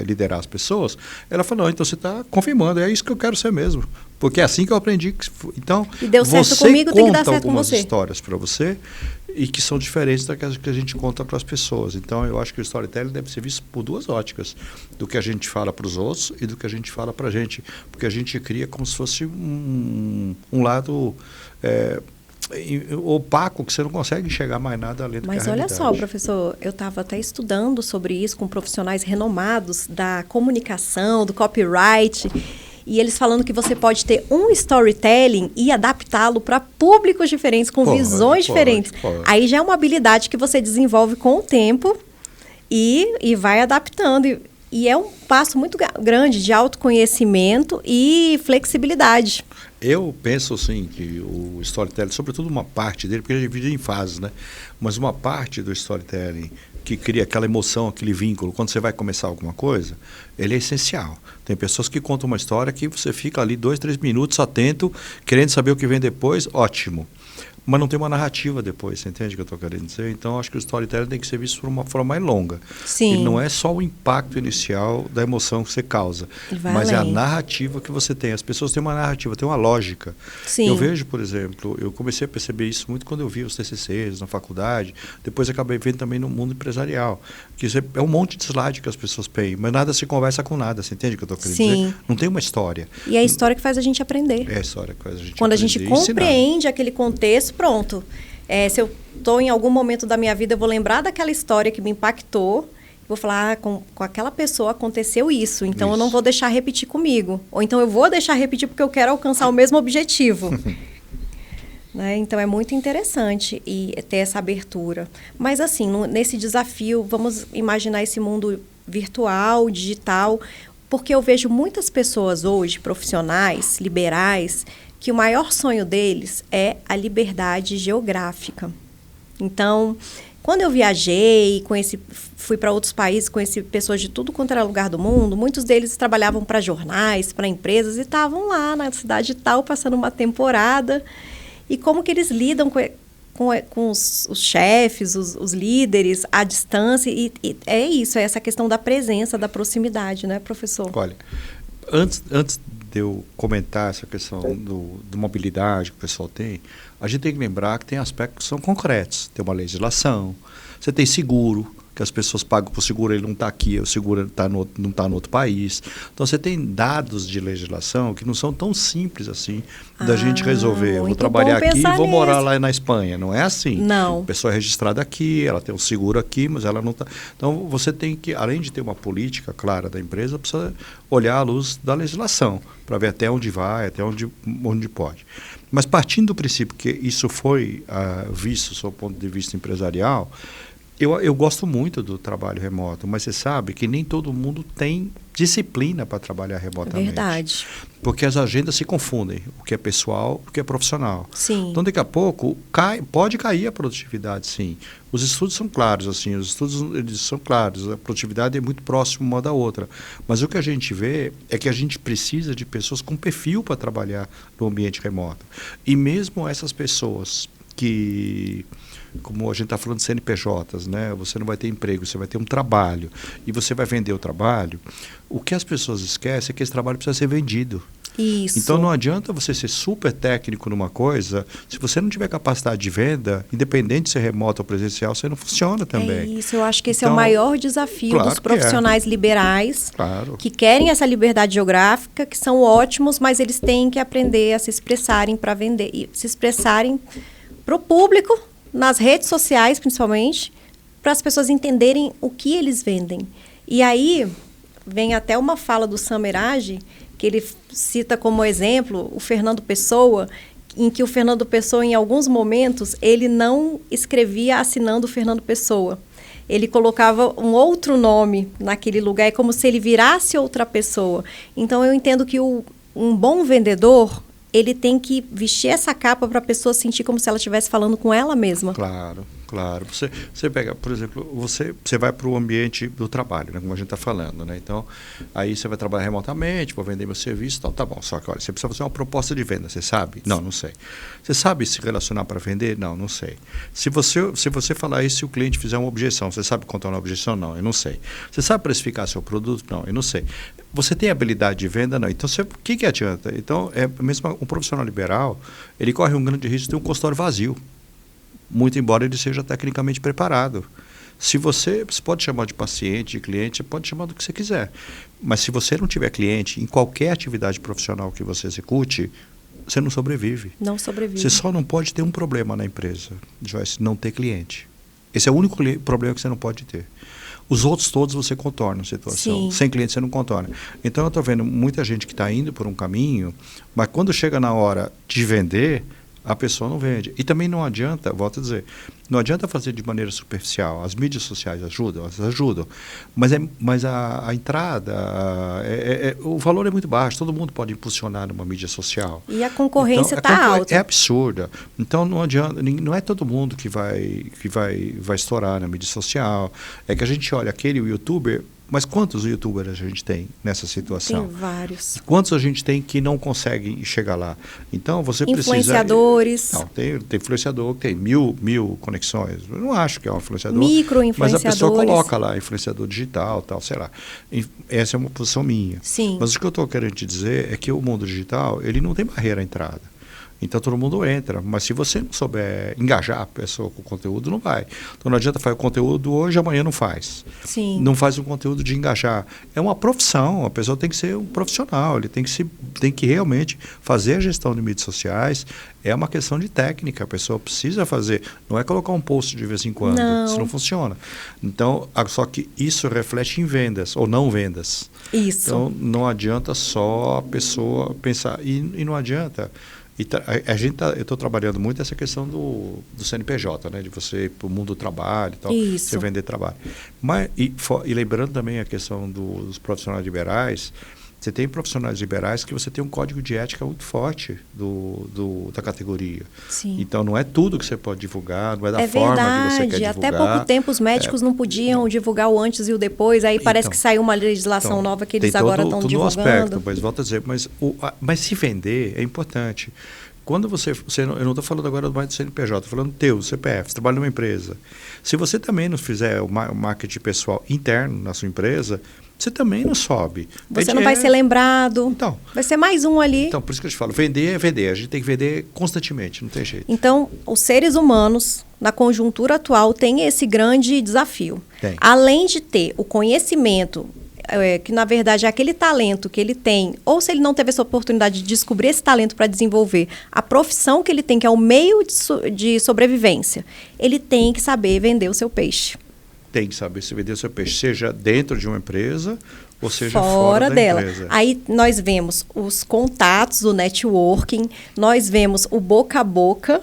liderar as pessoas, ela fala, não, então você está confirmando, é isso que eu quero ser mesmo. Porque é assim que eu aprendi. Então, e deu certo comigo, tem que dar certo com você. Você conta algumas histórias para você e que são diferentes daquelas que a gente conta para as pessoas. Então, eu acho que o storytelling deve ser visto por duas óticas, do que a gente fala para os outros e do que a gente fala para a gente. Porque a gente cria como se fosse um lado opaco, que você não consegue enxergar mais nada além do que a realidade. Mas olha só, professor, eu estava até estudando sobre isso com profissionais renomados da comunicação, do copyright, e eles falando que você pode ter um storytelling e adaptá-lo para públicos diferentes, com visões diferentes. Aí já é uma habilidade que você desenvolve com o tempo e vai adaptando. E é um passo muito grande de autoconhecimento e flexibilidade. Eu penso assim que o storytelling, sobretudo uma parte dele, porque ele é dividido em fases, né? Mas uma parte do storytelling que cria aquela emoção, aquele vínculo, quando você vai começar alguma coisa, ele é essencial. Tem pessoas que contam uma história que você fica ali 2, 3 minutos atento, querendo saber o que vem depois, ótimo. Mas não tem uma narrativa depois, você entende o que eu estou querendo dizer? Então, acho que o storytelling tem que ser visto por uma forma mais longa. Sim. Ele não é só o impacto inicial da emoção que você causa, mas é a narrativa que você tem. As pessoas têm uma narrativa, têm uma lógica. Sim. Eu vejo, por exemplo, eu comecei a perceber isso muito quando eu vi os TCCs na faculdade, depois acabei vendo também no mundo empresarial, que é um monte de slide que as pessoas têm, mas nada se conversa com nada, você entende o que eu estou querendo dizer? Não tem uma história. E é a história que faz a gente aprender. É a história que faz a gente aprender. Quando a gente compreende aquele contexto, pronto. Se eu estou em algum momento da minha vida, eu vou lembrar daquela história que me impactou, vou falar, com aquela pessoa aconteceu isso, então eu não vou deixar repetir comigo. Ou então eu vou deixar repetir porque eu quero alcançar o mesmo objetivo. Né? Então é muito interessante ter essa abertura. Mas assim, nesse desafio, vamos imaginar esse mundo virtual, digital, porque eu vejo muitas pessoas hoje, profissionais, liberais, que o maior sonho deles é a liberdade geográfica. Então, quando eu viajei, fui para outros países, conheci pessoas de tudo quanto era lugar do mundo, muitos deles trabalhavam para jornais, para empresas, e estavam lá na cidade tal, passando uma temporada. E como que eles lidam com os chefes, os líderes, à distância, e é isso, é essa questão da presença, da proximidade, né, professor? Olha, antes de eu comentar essa questão de mobilidade que o pessoal tem, a gente tem que lembrar que tem aspectos que são concretos. Tem uma legislação, você tem seguro, que as pessoas pagam por seguro, ele não está aqui, o seguro não está no outro país. Então, você tem dados de legislação que não são tão simples assim da gente resolver. Eu vou trabalhar aqui e vou morar lá na Espanha. Não é assim. Não. A pessoa é registrada aqui, ela tem um seguro aqui, mas ela não está... Então, você tem que, além de ter uma política clara da empresa, precisa olhar à luz da legislação, para ver até onde vai, até onde pode. Mas partindo do princípio que isso foi visto, do seu ponto de vista empresarial, eu gosto muito do trabalho remoto, mas você sabe que nem todo mundo tem disciplina para trabalhar remotamente. Verdade. Porque as agendas se confundem, o que é pessoal, o que é profissional. Sim. Então, daqui a pouco, pode cair a produtividade, sim. Os estudos são claros, assim, eles são claros, a produtividade é muito próxima uma da outra. Mas o que a gente vê é que a gente precisa de pessoas com perfil para trabalhar no ambiente remoto. E mesmo essas pessoas que como a gente está falando de CNPJs, né? Você não vai ter emprego, você vai ter um trabalho e você vai vender o trabalho. O que as pessoas esquecem é que esse trabalho precisa ser vendido. Isso. Então não adianta você ser super técnico numa coisa, se você não tiver capacidade de venda, independente de ser remoto ou presencial, você não funciona também. É isso, eu acho que esse é o maior desafio dos profissionais liberais, que querem essa liberdade geográfica, que são ótimos, mas eles têm que aprender a se expressarem para vender, e se expressarem para o público, nas redes sociais principalmente, para as pessoas entenderem o que eles vendem. E aí vem até uma fala do Samerage, que ele cita como exemplo o Fernando Pessoa, em que o Fernando Pessoa, em alguns momentos, ele não escrevia assinando Fernando Pessoa. Ele colocava um outro nome naquele lugar, é como se ele virasse outra pessoa. Então, eu entendo que um bom vendedor, ele tem que vestir essa capa para a pessoa sentir como se ela estivesse falando com ela mesma. Claro. Claro. Você pega, por exemplo, você vai para o ambiente do trabalho, né, como a gente está falando, né? Então, aí você vai trabalhar remotamente, vou vender meu serviço e tal, tá bom. Só que, olha, você precisa fazer uma proposta de venda, você sabe? Não sei. Você sabe se relacionar para vender? Não sei. Se você falar isso, se o cliente fizer uma objeção, você sabe contar uma objeção? Não, eu não sei. Você sabe precificar seu produto? Não, eu não sei. Você tem habilidade de venda? Não. Então, o que adianta? Então, mesmo um profissional liberal, ele corre um grande risco de ter um consultório vazio. Muito embora ele seja tecnicamente preparado. Se você pode chamar de paciente, de cliente, pode chamar do que você quiser. Mas se você não tiver cliente, em qualquer atividade profissional que você execute, você não sobrevive. Não sobrevive. Você só não pode ter um problema na empresa, Joyce, não ter cliente. Esse é o único problema que você não pode ter. Os outros todos você contorna a situação. Sim. Sem cliente você não contorna. Então eu estou vendo muita gente que está indo por um caminho, mas quando chega na hora de vender, a pessoa não vende. E também não adianta, volto a dizer, não adianta fazer de maneira superficial. As mídias sociais ajudam, elas ajudam. Mas a entrada, o valor é muito baixo, todo mundo pode impulsionar numa mídia social. E a concorrência está alta. É absurda. Então não adianta, não é todo mundo que vai estourar na mídia social. É que a gente olha aquele youtuber. Mas quantos youtubers a gente tem nessa situação? Tem vários. Quantos a gente tem que não conseguem chegar lá? Então, você influenciadores. Não, tem influenciador que tem mil conexões. Eu não acho que é um influenciador. Micro-influenciadores. Mas a pessoa coloca lá, influenciador digital, tal, sei lá. Essa é uma posição minha. Sim. Mas o que eu estou querendo te dizer é que o mundo digital, ele não tem barreira à entrada. Então todo mundo entra, mas se você não souber engajar a pessoa com o conteúdo, não vai. Então não adianta fazer o conteúdo hoje, amanhã não faz. Sim. Não faz um conteúdo de engajar. É uma profissão, a pessoa tem que ser um profissional, ele tem que realmente fazer a gestão de mídias sociais. É uma questão de técnica, a pessoa precisa fazer. Não é colocar um post de vez em quando, isso não funciona. Então, só que isso reflete em vendas ou não vendas. Isso. Então não adianta só a pessoa pensar, e não adianta. Eu estou trabalhando muito essa questão do CNPJ, né? De você ir para o mundo do trabalho e tal, você vender trabalho. Mas, e lembrando também a questão dos profissionais liberais, você tem profissionais liberais que você tem um código de ética muito forte da categoria. Sim. Então, não é tudo que você pode divulgar, não é da forma que você quer divulgar. Até pouco tempo os médicos não podiam divulgar o antes e o depois, aí parece que saiu uma legislação nova que eles agora estão divulgando. Tem todo o aspecto, mas volto a dizer, mas se vender é importante. Quando eu não estou falando agora mais do CNPJ, estou falando do teu, do CPF, você trabalha numa empresa. Se você também não fizer o marketing pessoal interno na sua empresa, você também não sobe. Você não vai ser lembrado. Então, vai ser mais um ali. Então, por isso que eu te falo, vender é vender. A gente tem que vender constantemente, não tem jeito. Então, os seres humanos, na conjuntura atual, têm esse grande desafio. Tem. Além de ter o conhecimento, que na verdade é aquele talento que ele tem, ou se ele não teve essa oportunidade de descobrir esse talento para desenvolver a profissão que ele tem, que é o meio de sobrevivência, ele tem que saber vender o seu peixe. Tem que saber se vender o seu peixe, seja dentro de uma empresa ou seja fora dela. Empresa. Aí nós vemos os contatos, o networking, nós vemos o boca a boca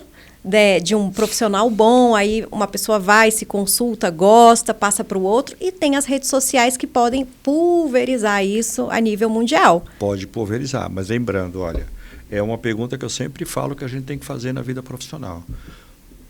de um profissional bom, aí uma pessoa vai, se consulta, gosta, passa para o outro, e tem as redes sociais que podem pulverizar isso a nível mundial. Pode pulverizar, mas lembrando, olha, é uma pergunta que eu sempre falo que a gente tem que fazer na vida profissional.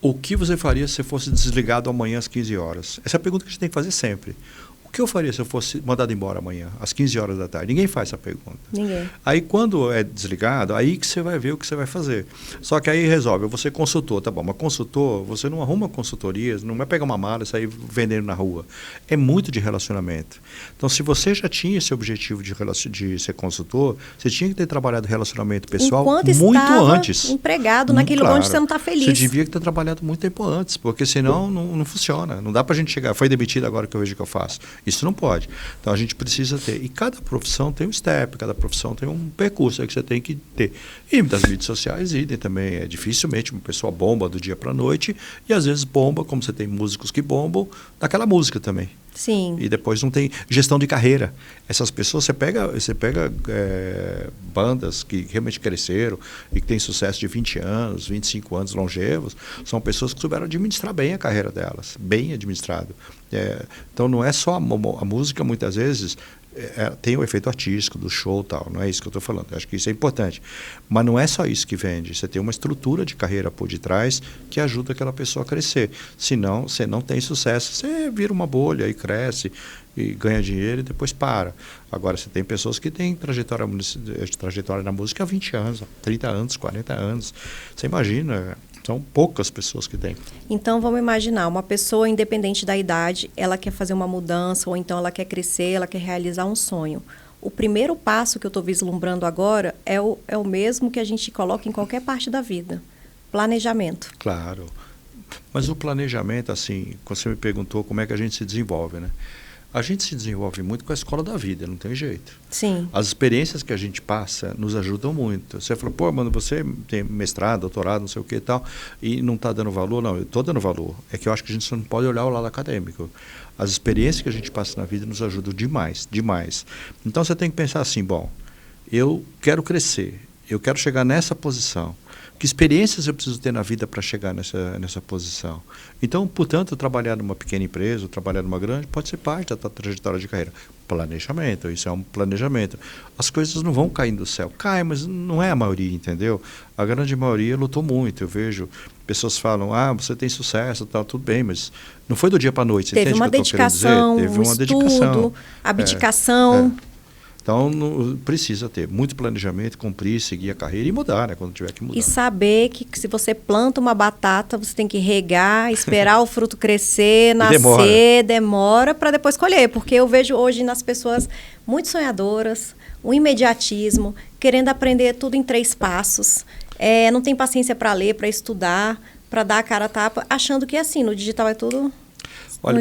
O que você faria se você fosse desligado amanhã às 15 horas? Essa é a pergunta que a gente tem que fazer sempre. O O que eu faria se eu fosse mandado embora amanhã, às 15 horas da tarde? Ninguém faz essa pergunta. Ninguém. Aí, quando é desligado, aí que você vai ver o que você vai fazer. Só que aí resolve, você é consultor, tá bom, mas consultor, você não arruma consultorias, não vai pegar uma mala e sair vendendo na rua. É muito de relacionamento. Então, se você já tinha esse objetivo de ser consultor, você tinha que ter trabalhado relacionamento pessoal Enquanto muito estava antes. empregado naquele lugar onde você não está feliz. Você devia ter trabalhado muito tempo antes, porque senão não funciona. Não dá para a gente chegar, foi demitido agora que eu vejo que eu faço. Isso não pode. Então, a gente precisa ter. E cada profissão tem um step, cada profissão tem um percurso que você tem que ter. E das mídias sociais, idem também. É dificilmente uma pessoa bomba do dia para a noite, e às vezes bomba, como você tem músicos que bombam, naquela música também. Sim. E depois não tem gestão de carreira. Essas pessoas, você pega bandas que realmente cresceram e que têm sucesso de 20 anos, 25 anos longevos, são pessoas que souberam administrar bem a carreira delas, bem administrado. Então não é só a música, muitas vezes tem o efeito artístico do show e tal, não é isso que eu estou falando, eu acho que isso é importante, mas não é só isso que vende, você tem uma estrutura de carreira por detrás que ajuda aquela pessoa a crescer, senão você não tem sucesso, você vira uma bolha e cresce e ganha dinheiro e depois para. Agora você tem pessoas que têm trajetória na música há 20 anos, 30 anos, 40 anos, você imagina. São poucas pessoas que têm. Então, vamos imaginar, uma pessoa, independente da idade, ela quer fazer uma mudança, ou então ela quer crescer, ela quer realizar um sonho. O primeiro passo que eu estou vislumbrando agora é o mesmo que a gente coloca em qualquer parte da vida. Planejamento. Claro. Mas o planejamento, assim, quando você me perguntou como é que a gente se desenvolve, né? A gente se desenvolve muito com a escola da vida, não tem jeito. Sim. As experiências que a gente passa nos ajudam muito. Você falou, pô, mano, você tem mestrado, doutorado, não sei o que e tal, e não está dando valor? Não, eu estou dando valor. É que eu acho que a gente não pode olhar o lado acadêmico. As experiências que a gente passa na vida nos ajudam demais, demais. Então você tem que pensar assim, bom, eu quero crescer, eu quero chegar nessa posição. Que experiências eu preciso ter na vida para chegar nessa posição? Então, portanto, trabalhar numa pequena empresa, trabalhar numa grande, pode ser parte da tua trajetória de carreira. Planejamento, isso é um planejamento. As coisas não vão cair do céu. Cai, mas não é a maioria, entendeu? A grande maioria lutou muito. Eu vejo pessoas falam, você tem sucesso, tal, tudo bem, mas não foi do dia para a noite. Teve uma dedicação, Teve uma estudo, dedicação. abdicação. Então, precisa ter muito planejamento, cumprir, seguir a carreira e mudar, né, quando tiver que mudar. E saber que se você planta uma batata, você tem que regar, esperar o fruto crescer, nascer, demora para depois colher. Porque eu vejo hoje nas pessoas muito sonhadoras, o imediatismo, querendo aprender tudo em 3 passos. Não tem paciência para ler, para estudar, para dar a cara a tapa, achando que assim, no digital é tudo... Olha,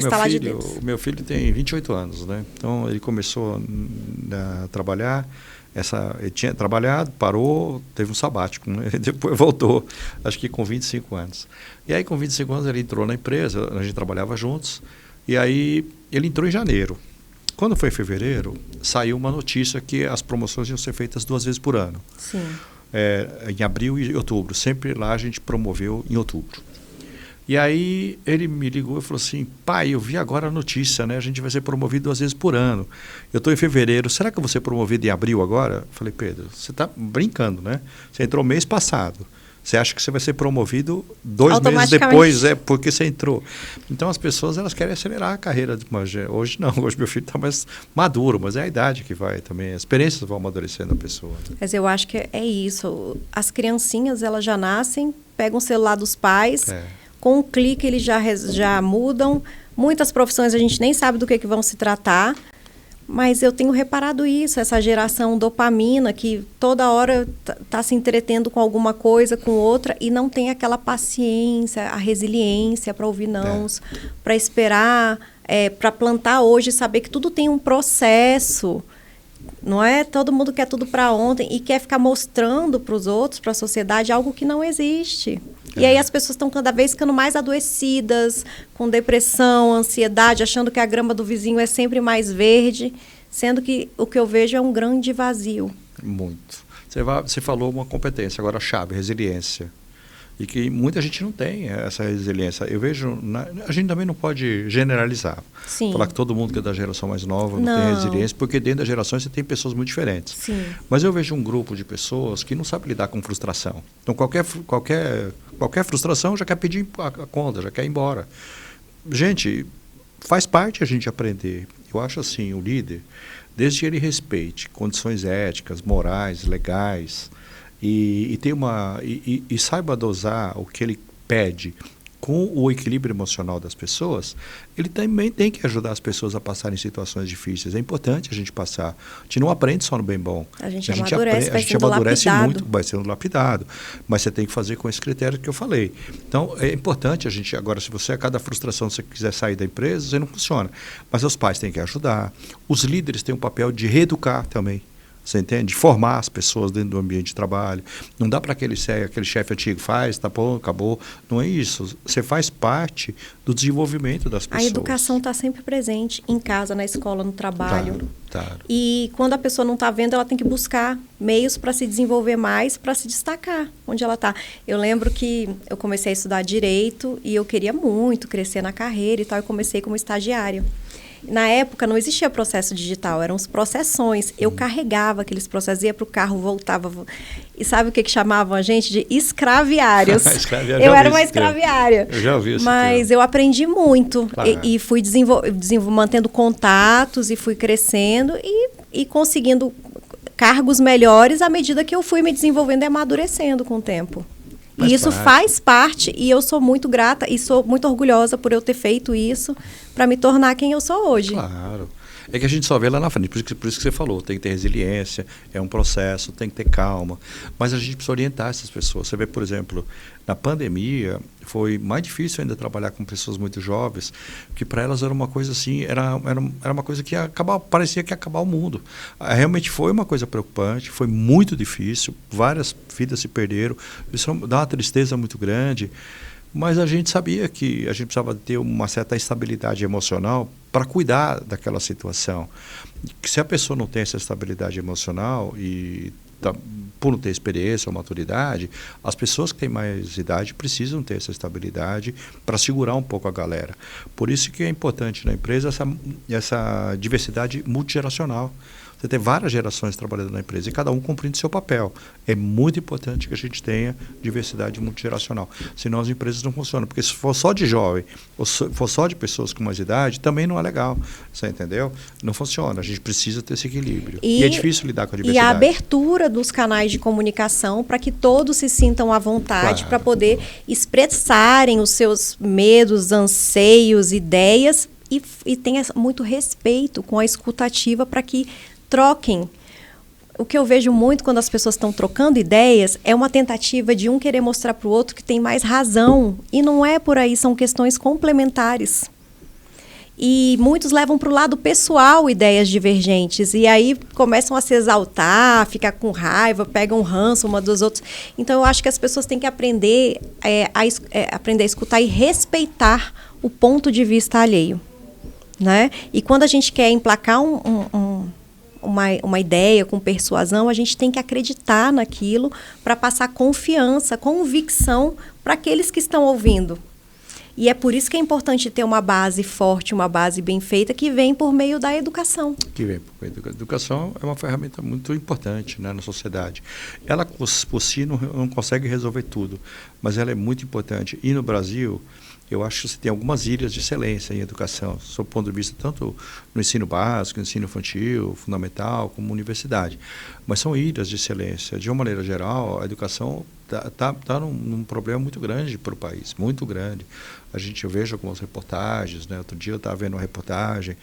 meu filho tem 28 anos, né? Então, ele começou a trabalhar, ele tinha trabalhado, parou, teve um sabático, né? Depois voltou, acho que com 25 anos. E aí, com 25 anos, ele entrou na empresa, a gente trabalhava juntos, e aí ele entrou em janeiro. Quando foi em fevereiro, saiu uma notícia que as promoções iam ser feitas 2 vezes por ano. Sim. Em abril e outubro. Sempre lá a gente promoveu em outubro. E aí ele me ligou e falou assim, pai, eu vi agora a notícia, né? A gente vai ser promovido 2 vezes por ano. Eu estou em fevereiro, será que eu vou ser promovido em abril agora? Eu falei, Pedro, você está brincando, né? Você entrou mês passado. Você acha que você vai ser promovido 2 meses depois, porque você entrou. Então as pessoas elas querem acelerar a carreira. Hoje não, hoje meu filho está mais maduro, mas é a idade que vai também. As experiências vão amadurecendo a pessoa. Mas eu acho que é isso. As criancinhas, elas já nascem, pegam o celular dos pais... Com um clique, eles já mudam. Muitas profissões a gente nem sabe do que vão se tratar. Mas eu tenho reparado isso, essa geração dopamina, que toda hora está se entretendo com alguma coisa, com outra, e não tem aquela paciência, a resiliência para ouvir nãos, para esperar, para plantar hoje, saber que tudo tem um processo. Não é? Todo mundo quer tudo para ontem e quer ficar mostrando para os outros, para a sociedade, algo que não existe. E aí as pessoas estão cada vez ficando mais adoecidas, com depressão, ansiedade, achando que a grama do vizinho é sempre mais verde, sendo que o que eu vejo é um grande vazio. Muito. Você falou uma competência, agora a chave, resiliência. E que muita gente não tem essa resiliência. Eu vejo, a gente também não pode generalizar. Sim. Falar que todo mundo que é da geração mais nova não tem resiliência, porque dentro das gerações você tem pessoas muito diferentes. Sim. Mas eu vejo um grupo de pessoas que não sabe lidar com frustração. Então qualquer frustração já quer pedir a conta, já quer ir embora. Gente, faz parte a gente aprender. Eu acho assim, o líder, desde que ele respeite condições éticas, morais, legais, e saiba dosar o que ele pede com o equilíbrio emocional das pessoas, ele também tem que ajudar as pessoas a passarem situações difíceis. É importante a gente passar. A gente não aprende só no bem bom. A gente amadurece, a gente amadurece muito, vai sendo lapidado. Mas você tem que fazer com esse critério que eu falei. Então, é importante a gente, agora, se você, a cada frustração, você quiser sair da empresa, você não funciona. Mas os pais têm que ajudar. Os líderes têm o papel de reeducar também. Você entende? De formar as pessoas dentro do ambiente de trabalho. Não dá para aquele chefe antigo faz, tá bom, acabou. Não é isso. Você faz parte do desenvolvimento das pessoas. A educação está sempre presente, em casa, na escola, no trabalho. Claro. E quando a pessoa não está vendo, ela tem que buscar meios para se desenvolver mais, para se destacar onde ela está. Eu lembro que eu comecei a estudar Direito e eu queria muito crescer na carreira e tal. Eu comecei como estagiária. Na época não existia processo digital, eram os processões. Eu carregava aqueles processos, ia para o carro, voltava. E sabe o que chamavam a gente? De escraviários. Eu era uma escraviária. Eu já ouvi isso. Mas eu aprendi muito. Claro. E fui mantendo contatos e fui crescendo e conseguindo cargos melhores à medida que eu fui me desenvolvendo e amadurecendo com o tempo. E isso faz parte, e eu sou muito grata e sou muito orgulhosa por eu ter feito isso para me tornar quem eu sou hoje. Claro. É que a gente só vê lá na frente, por isso que você falou, tem que ter resiliência, é um processo, tem que ter calma. Mas a gente precisa orientar essas pessoas. Você vê, por exemplo, na pandemia, foi mais difícil ainda trabalhar com pessoas muito jovens, que para elas era uma coisa assim, era uma coisa que ia acabar, parecia que ia acabar o mundo. Realmente foi uma coisa preocupante, foi muito difícil, várias vidas se perderam, isso dá uma tristeza muito grande. Mas a gente sabia que a gente precisava ter uma certa estabilidade emocional para cuidar daquela situação. Que se a pessoa não tem essa estabilidade emocional e por não ter experiência ou maturidade, as pessoas que têm mais idade precisam ter essa estabilidade para segurar um pouco a galera. Por isso que é importante na empresa essa diversidade multigeracional. Você tem várias gerações trabalhando na empresa e cada um cumprindo seu papel. É muito importante que a gente tenha diversidade multigeracional. Senão as empresas não funcionam. Porque se for só de jovem, ou se for só de pessoas com mais idade, também não é legal. Você entendeu? Não funciona. A gente precisa ter esse equilíbrio. E é difícil lidar com a diversidade. E a abertura dos canais de comunicação para que todos se sintam à vontade, para poder expressarem os seus medos, anseios, ideias e tenha muito respeito com a escutativa para que troquem. O que eu vejo muito quando as pessoas estão trocando ideias é uma tentativa de um querer mostrar para o outro que tem mais razão. E não é por aí, são questões complementares. E muitos levam para o lado pessoal ideias divergentes. E aí começam a se exaltar, ficar com raiva, pegam ranço uma dos outros. Então eu acho que as pessoas têm que aprender a escutar e respeitar o ponto de vista alheio. Né? E quando a gente quer emplacar uma ideia com persuasão, a gente tem que acreditar naquilo para passar confiança, convicção para aqueles que estão ouvindo. E é por isso que é importante ter uma base forte, uma base bem feita, que vem por meio da educação. A educação é uma ferramenta muito importante, né, na sociedade. Ela, por si, não consegue resolver tudo, mas ela é muito importante. E no Brasil, eu acho que você tem algumas ilhas de excelência em educação, sob o ponto de vista tanto no ensino básico, no ensino infantil, fundamental, como universidade. Mas são ilhas de excelência. De uma maneira geral, a educação está num problema muito grande para o país, muito grande. Eu vejo algumas reportagens, né? Outro dia eu estava vendo uma reportagem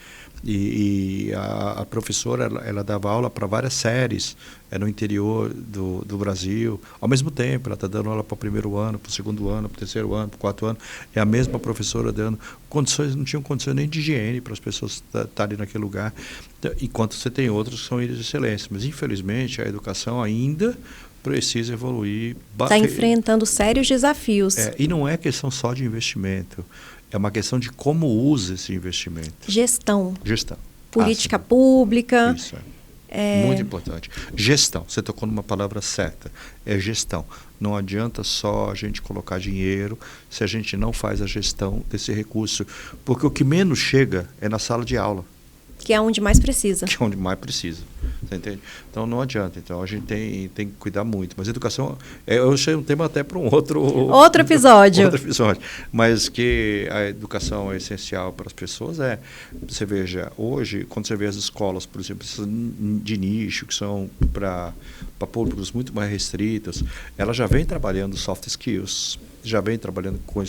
e a professora ela dava aula para várias séries no interior do Brasil. Ao mesmo tempo, ela está dando aula para o primeiro ano, para o segundo ano, para o terceiro ano, para o quarto ano. É a mesma professora dando condições, não tinham condições nem de higiene para as pessoas estarem naquele lugar. Enquanto você tem outros que são ilhas de excelência. Mas, infelizmente, a educação ainda precisa evoluir. Está enfrentando sérios desafios. E não é questão só de investimento, é uma questão de como usa esse investimento. Gestão. Política sim. Pública. Isso muito importante. Gestão, você tocou numa palavra certa, é gestão. Não adianta só a gente colocar dinheiro se a gente não faz a gestão desse recurso, porque o que menos chega é na sala de aula. Que é onde mais precisa. Que é onde mais precisa. Você entende? Então não adianta. Então a gente tem que cuidar muito. Mas educação, eu achei um tema até para um outro episódio. Outro episódio. Mas que a educação é essencial para as pessoas. Você veja, hoje, quando você vê as escolas, por exemplo, de nicho, que são para públicos muito mais restritos, ela já vem trabalhando soft skills, já vem trabalhando com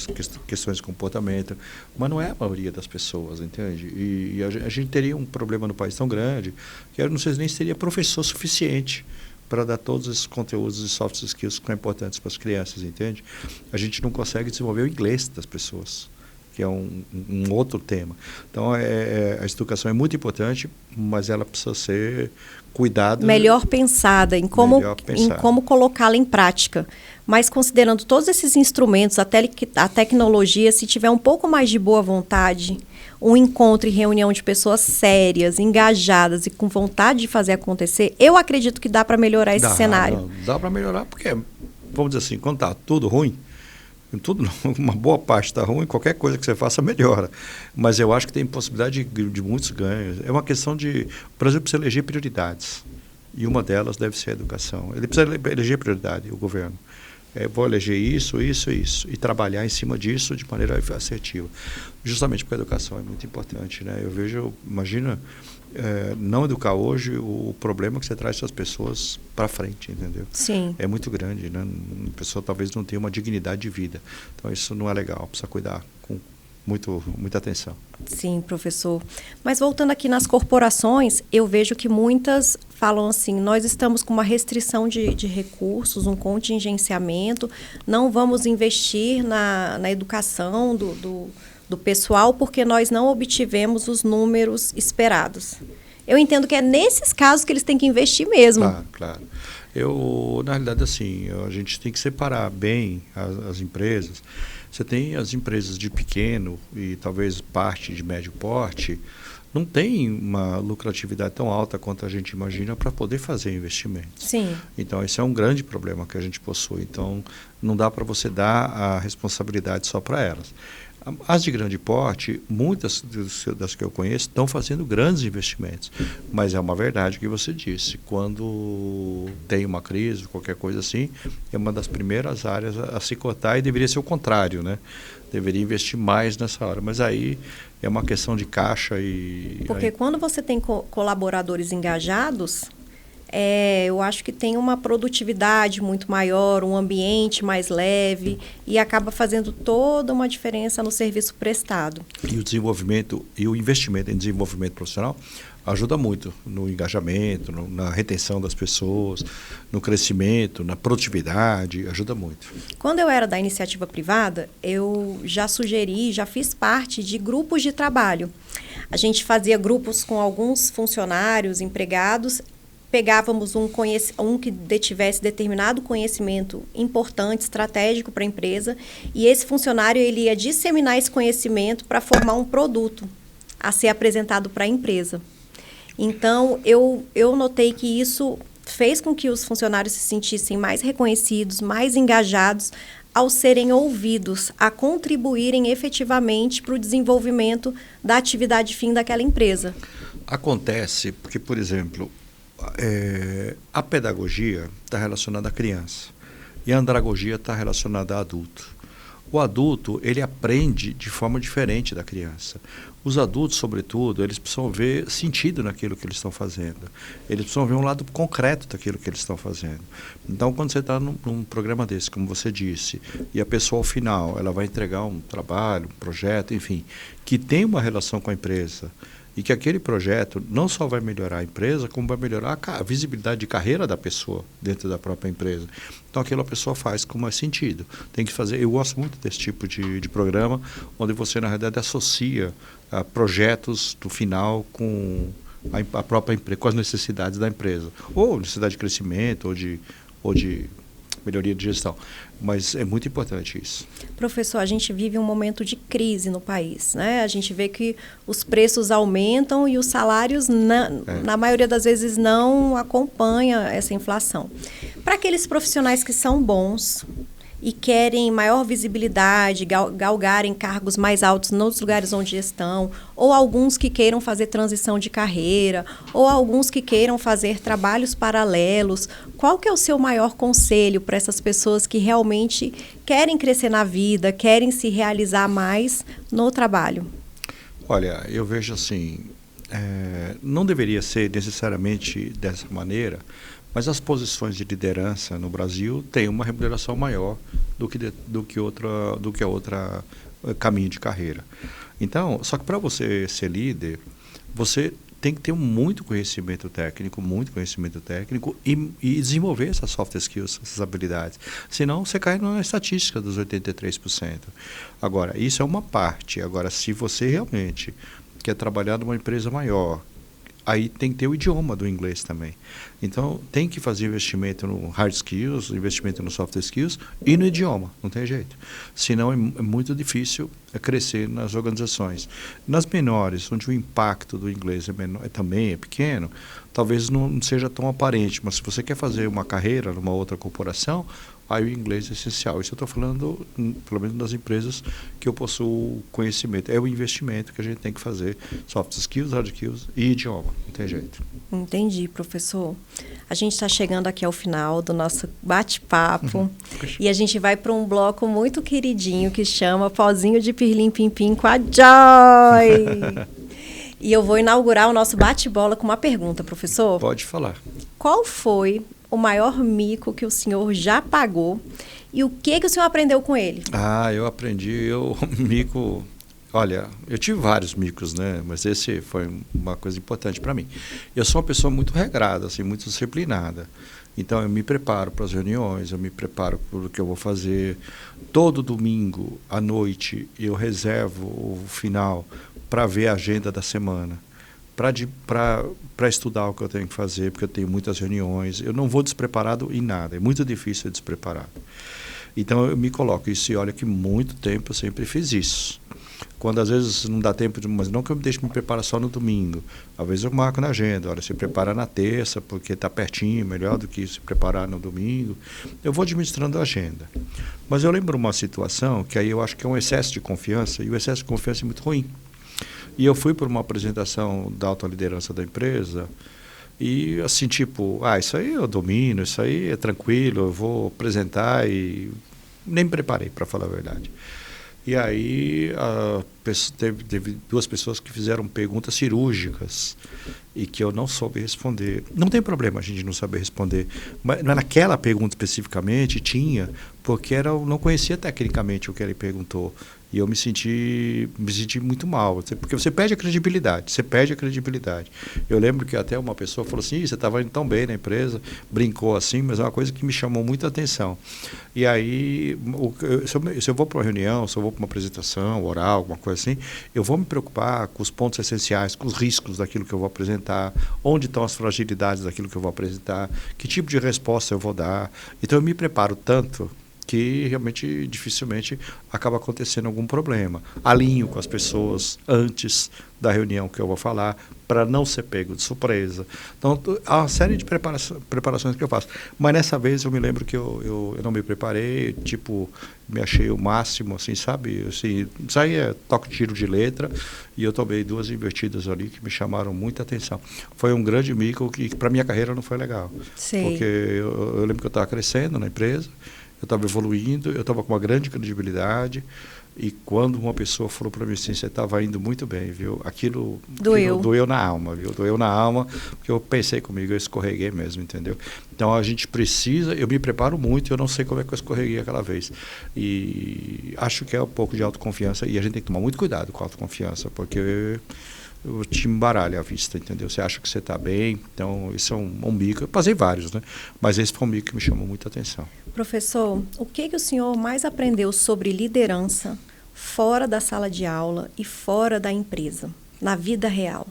questões de comportamento, mas não é a maioria das pessoas, entende? E a gente teria um problema no país tão grande que eu não sei nem se teria professor suficiente para dar todos esses conteúdos de soft skills que são importantes para as crianças, entende? A gente não consegue desenvolver o inglês das pessoas, que é um outro tema. Então, a educação é muito importante, mas ela precisa ser cuidada. Melhor pensada em como colocá-la em prática. Mas considerando todos esses instrumentos, a tecnologia, se tiver um pouco mais de boa vontade, um encontro e reunião de pessoas sérias, engajadas e com vontade de fazer acontecer, eu acredito que dá para melhorar esse cenário. Dá para melhorar porque, vamos dizer assim, quando está tudo ruim, uma boa parte está ruim, qualquer coisa que você faça melhora. Mas eu acho que tem possibilidade de muitos ganhos. É uma questão de, o Brasil precisa eleger prioridades. E uma delas deve ser a educação. Ele precisa eleger prioridade, o governo. Vou eleger isso. E trabalhar em cima disso de maneira assertiva. Justamente porque a educação é muito importante, né? Eu vejo, imagina, não educar hoje, o problema que você traz essas pessoas para frente, entendeu? Sim. É muito grande, né? A pessoa talvez não tenha uma dignidade de vida. Então isso não é legal, precisa cuidar com muita atenção. Sim, professor. Mas voltando aqui nas corporações, eu vejo que muitas falam assim, nós estamos com uma restrição de recursos, um contingenciamento, não vamos investir na educação do pessoal porque nós não obtivemos os números esperados. Eu entendo que é nesses casos que eles têm que investir mesmo. Claro. Na realidade, assim, a gente tem que separar bem as empresas. Você tem as empresas de pequeno e talvez parte de médio porte, não tem uma lucratividade tão alta quanto a gente imagina para poder fazer investimentos. Sim. Então, esse é um grande problema que a gente possui. Então, não dá para você dar a responsabilidade só para elas. As de grande porte, muitas das que eu conheço, estão fazendo grandes investimentos. Mas é uma verdade que você disse. Quando tem uma crise, qualquer coisa assim, é uma das primeiras áreas a se cortar e deveria ser o contrário, né? Deveria investir mais nessa hora. Mas aí é uma questão de caixa e... Porque quando você tem colaboradores engajados... eu acho que tem uma produtividade muito maior, um ambiente mais leve e acaba fazendo toda uma diferença no serviço prestado. E o desenvolvimento e o investimento em desenvolvimento profissional ajuda muito no engajamento, na retenção das pessoas, no crescimento, na produtividade, ajuda muito. Quando eu era da iniciativa privada, eu já fiz parte de grupos de trabalho. A gente fazia grupos com alguns funcionários, empregados. Pegávamos um que tivesse determinado conhecimento importante, estratégico para a empresa, e esse funcionário ele ia disseminar esse conhecimento para formar um produto a ser apresentado para a empresa. Então, eu notei que isso fez com que os funcionários se sentissem mais reconhecidos, mais engajados, ao serem ouvidos, a contribuírem efetivamente para o desenvolvimento da atividade fim daquela empresa. Acontece porque, por exemplo... a pedagogia está relacionada à criança e a andragogia está relacionada a adulto. O adulto, ele aprende de forma diferente da criança. Os adultos, sobretudo, eles precisam ver sentido naquilo que eles estão fazendo. Eles precisam ver um lado concreto daquilo que eles estão fazendo. Então, quando você está num programa desse, como você disse, e a pessoa, ao final, ela vai entregar um trabalho, um projeto, enfim, que tem uma relação com a empresa, e que aquele projeto não só vai melhorar a empresa, como vai melhorar a visibilidade de carreira da pessoa dentro da própria empresa. Então, aquilo a pessoa faz com mais sentido. Tem que fazer. Eu gosto muito desse tipo de programa, onde você, na realidade, associa projetos do final com a própria empresa, com as necessidades da empresa. Ou necessidade de crescimento, ou de melhoria de gestão. Mas é muito importante isso. Professor, a gente vive um momento de crise no país, né? A gente vê que os preços aumentam e os salários, na maioria das vezes, não acompanham essa inflação. Para aqueles profissionais que são bons, e querem maior visibilidade, galgarem cargos mais altos nos lugares onde estão, ou alguns que queiram fazer transição de carreira, ou alguns que queiram fazer trabalhos paralelos. Qual que é o seu maior conselho para essas pessoas que realmente querem crescer na vida, querem se realizar mais no trabalho? Olha, eu vejo assim, não deveria ser necessariamente dessa maneira, mas as posições de liderança no Brasil têm uma remuneração maior do que a outra caminho de carreira. Então, só que para você ser líder, você tem que ter muito conhecimento técnico e desenvolver essas soft skills, essas habilidades. Senão, você cai na estatística dos 83%. Agora, isso é uma parte. Agora, se você realmente quer trabalhar numa empresa maior, aí tem que ter o idioma do inglês também. Então, tem que fazer investimento no hard skills, investimento no soft skills e no idioma, não tem jeito. Senão, é muito difícil crescer nas organizações. Nas menores, onde o impacto do inglês também é pequeno, talvez não seja tão aparente, mas se você quer fazer uma carreira numa outra corporação, aí o inglês é essencial. Isso eu estou falando, pelo menos das empresas que eu possuo conhecimento. É o investimento que a gente tem que fazer, soft skills, hard skills e idioma, não tem jeito. Entendi, professor. A gente está chegando aqui ao final do nosso bate-papo e a gente vai para um bloco muito queridinho que chama Pozinho de Pirlim Pim Pim com a Joy. E eu vou inaugurar o nosso bate-bola com uma pergunta, professor. Pode falar. Qual foi o maior mico que o senhor já pagou e o que o senhor aprendeu com ele? Eu aprendi, mico... Olha, eu tive vários micos, né? Mas esse foi uma coisa importante para mim. Eu sou uma pessoa muito regrada, assim, muito disciplinada. Então, eu me preparo para as reuniões, eu me preparo para o que eu vou fazer. Todo domingo, à noite, eu reservo o final para ver a agenda da semana, para estudar o que eu tenho que fazer, porque eu tenho muitas reuniões. Eu não vou despreparado em nada, é muito difícil ser despreparado. Então, eu me coloco isso e olha que muito tempo eu sempre fiz isso. Quando às vezes não dá tempo, mas não que eu me deixe me preparar só no domingo. Às vezes eu marco na agenda, olha, se prepara na terça, porque está pertinho, melhor do que se preparar no domingo. Eu vou administrando a agenda. Mas eu lembro uma situação que aí eu acho que é um excesso de confiança, e o excesso de confiança é muito ruim. E eu fui para uma apresentação da alta liderança da empresa, e assim, tipo, isso aí eu domino, isso aí é tranquilo, eu vou apresentar e nem me preparei, para falar a verdade. E aí teve duas pessoas que fizeram perguntas cirúrgicas e que eu não soube responder. Não tem problema a gente não saber responder, mas naquela pergunta especificamente tinha, porque eu não conhecia tecnicamente o que ele perguntou. E eu me senti muito mal, porque você perde a credibilidade, Eu lembro que até uma pessoa falou assim, você estava indo tão bem na empresa, brincou assim, mas é uma coisa que me chamou muita atenção. E aí, se eu vou para uma reunião, se eu vou para uma apresentação oral, alguma coisa assim, eu vou me preocupar com os pontos essenciais, com os riscos daquilo que eu vou apresentar, onde estão as fragilidades daquilo que eu vou apresentar, que tipo de resposta eu vou dar. Então eu me preparo tanto que realmente dificilmente acaba acontecendo algum problema. Alinho com as pessoas antes da reunião que eu vou falar, para não ser pego de surpresa. Então, há uma série de preparações que eu faço. Mas nessa vez eu me lembro que eu não me preparei, me achei o máximo, assim, sabe? Assim, isso aí é toque tiro de letra, e eu tomei duas invertidas ali que me chamaram muita atenção. Foi um grande mico que para minha carreira não foi legal. Sim. Porque eu lembro que eu estava crescendo na empresa, eu estava evoluindo, eu estava com uma grande credibilidade, e quando uma pessoa falou para mim assim, você estava indo muito bem, viu? Aquilo doeu na alma, viu? Doeu na alma, porque eu pensei comigo, eu escorreguei mesmo, entendeu? Então a gente precisa, eu me preparo muito, eu não sei como é que eu escorreguei aquela vez. E acho que é um pouco de autoconfiança, e a gente tem que tomar muito cuidado com a autoconfiança, porque o te embaralha a vista, entendeu? Você acha que você está bem, então isso é um mico. Eu passei vários, né? Mas esse foi um mico que me chamou muita atenção. Professor, o que o senhor mais aprendeu sobre liderança fora da sala de aula e fora da empresa, na vida real?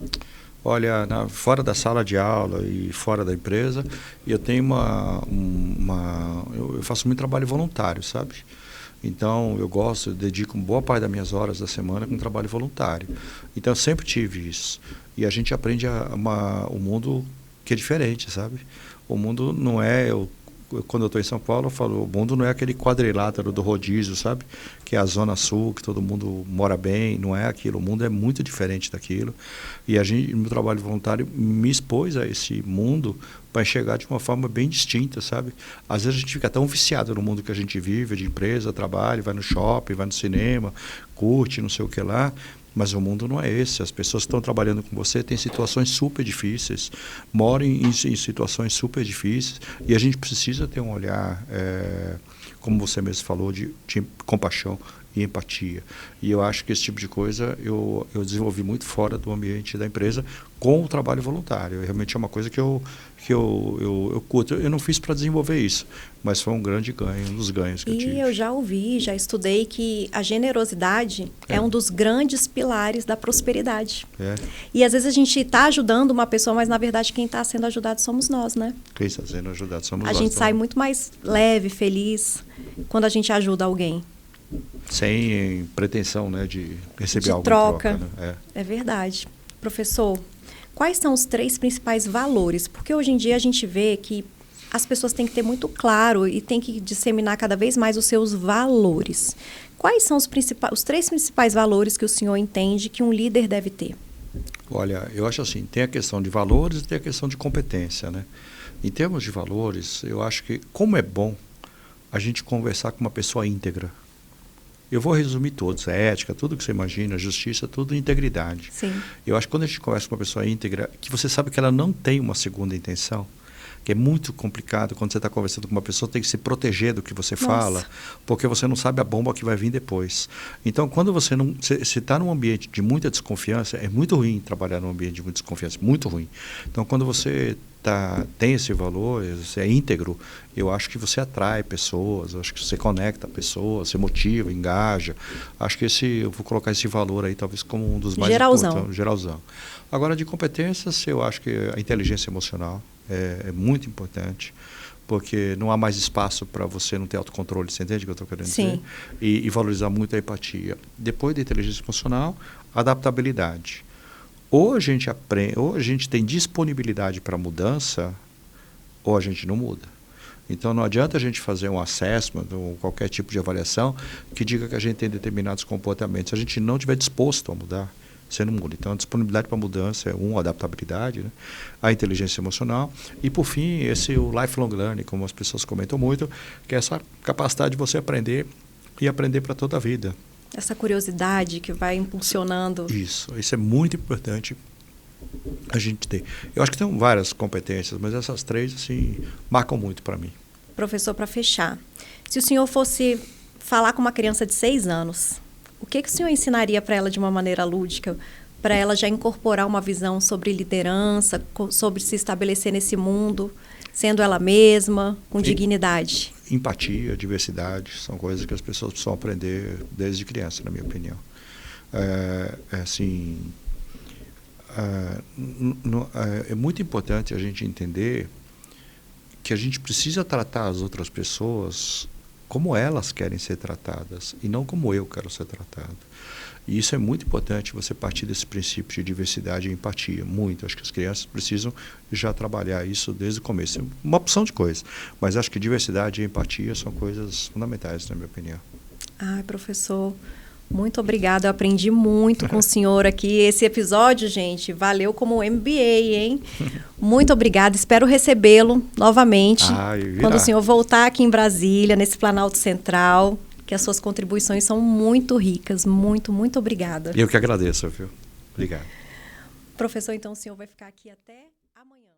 Olha, fora da sala de aula e fora da empresa, eu tenho eu faço muito trabalho voluntário, sabe? Então, eu dedico boa parte das minhas horas da semana com trabalho voluntário. Então, eu sempre tive isso. E a gente aprende o mundo que é diferente, sabe? O mundo não é quando eu estou em São Paulo, eu falo, o mundo não é aquele quadrilátero do rodízio, sabe? Que é a Zona Sul, que todo mundo mora bem, não é aquilo. O mundo é muito diferente daquilo. E meu trabalho voluntário me expôs a esse mundo para enxergar de uma forma bem distinta, sabe? Às vezes a gente fica tão viciado no mundo que a gente vive, de empresa, trabalho, vai no shopping, vai no cinema, curte, não sei o que lá. Mas o mundo não é esse. As pessoas que estão trabalhando com você têm situações super difíceis, moram em situações super difíceis, e a gente precisa ter um olhar, como você mesmo falou, de compaixão e empatia. E eu acho que esse tipo de coisa eu desenvolvi muito fora do ambiente da empresa com o trabalho voluntário. Realmente é uma coisa que eu curto. Eu não fiz para desenvolver isso, mas foi um grande ganho, um dos ganhos que eu tive. E eu já ouvi, já estudei que a generosidade é um dos grandes pilares da prosperidade. E às vezes a gente está ajudando uma pessoa, mas na verdade quem está sendo ajudado somos nós, né? Quem está sendo ajudado somos nós. A gente sai muito mais leve, feliz, quando a gente ajuda alguém. Sem pretensão, né, de receber algo troca. em troca, né? É verdade. Professor, quais são os 3 principais valores? Porque hoje em dia a gente vê que as pessoas têm que ter muito claro e têm que disseminar cada vez mais os seus valores. Quais são os 3 principais valores que o senhor entende que um líder deve ter? Olha, eu acho assim, tem a questão de valores e tem a questão de competência, né? Em termos de valores, eu acho que como é bom a gente conversar com uma pessoa íntegra. Eu vou resumir todos, a ética, tudo que você imagina, a justiça, tudo integridade. Sim. Eu acho que quando a gente conversa com uma pessoa íntegra, que você sabe que ela não tem uma segunda intenção, que é muito complicado quando você está conversando com uma pessoa, tem que se proteger do que você fala, porque você não sabe a bomba que vai vir depois. Então, quando você está num ambiente de muita desconfiança, é muito ruim trabalhar num ambiente de muita desconfiança, muito ruim. Então, quando você tem esse valor, você é íntegro, eu acho que você atrai pessoas, eu acho que você conecta pessoas, você motiva, engaja. Acho que eu vou colocar esse valor aí talvez como um dos mais importantes. Geralzão. Agora, de competências, eu acho que a inteligência emocional é muito importante, porque não há mais espaço para você não ter autocontrole, você entende o que eu estou querendo dizer? E valorizar muito a empatia. Depois da inteligência emocional, adaptabilidade. Ou a gente aprende, ou a gente tem disponibilidade para mudança, ou a gente não muda. Então não adianta a gente fazer um assessment ou qualquer tipo de avaliação que diga que a gente tem determinados comportamentos. Se a gente não estiver disposto a mudar, você não muda. Então a disponibilidade para mudança é a adaptabilidade, né? A inteligência emocional e por fim o lifelong learning, como as pessoas comentam muito, que é essa capacidade de você aprender e aprender para toda a vida. Essa curiosidade que vai impulsionando. Isso é muito importante a gente ter. Eu acho que tem várias competências, mas essas 3 assim, marcam muito para mim. Professor, para fechar, se o senhor fosse falar com uma criança de 6 anos, o que o senhor ensinaria para ela de uma maneira lúdica, para ela já incorporar uma visão sobre liderança, sobre se estabelecer nesse mundo, sendo ela mesma, com dignidade? Empatia, diversidade, são coisas que as pessoas precisam aprender desde criança, na minha opinião. É muito importante a gente entender que a gente precisa tratar as outras pessoas como elas querem ser tratadas e não como eu quero ser tratado. E isso é muito importante, você partir desse princípio de diversidade e empatia, muito. Acho que as crianças precisam já trabalhar isso desde o começo. É uma opção de coisas, mas acho que diversidade e empatia são coisas fundamentais, na minha opinião. Ai, professor, muito obrigada. Eu aprendi muito com o senhor aqui. Esse episódio, gente, valeu como MBA, hein? Muito obrigada. Espero recebê-lo novamente quando o senhor voltar aqui em Brasília, nesse Planalto Central, que as suas contribuições são muito ricas. Muito, muito obrigada. Eu que agradeço, viu? Obrigado. Professor, então o senhor vai ficar aqui até amanhã.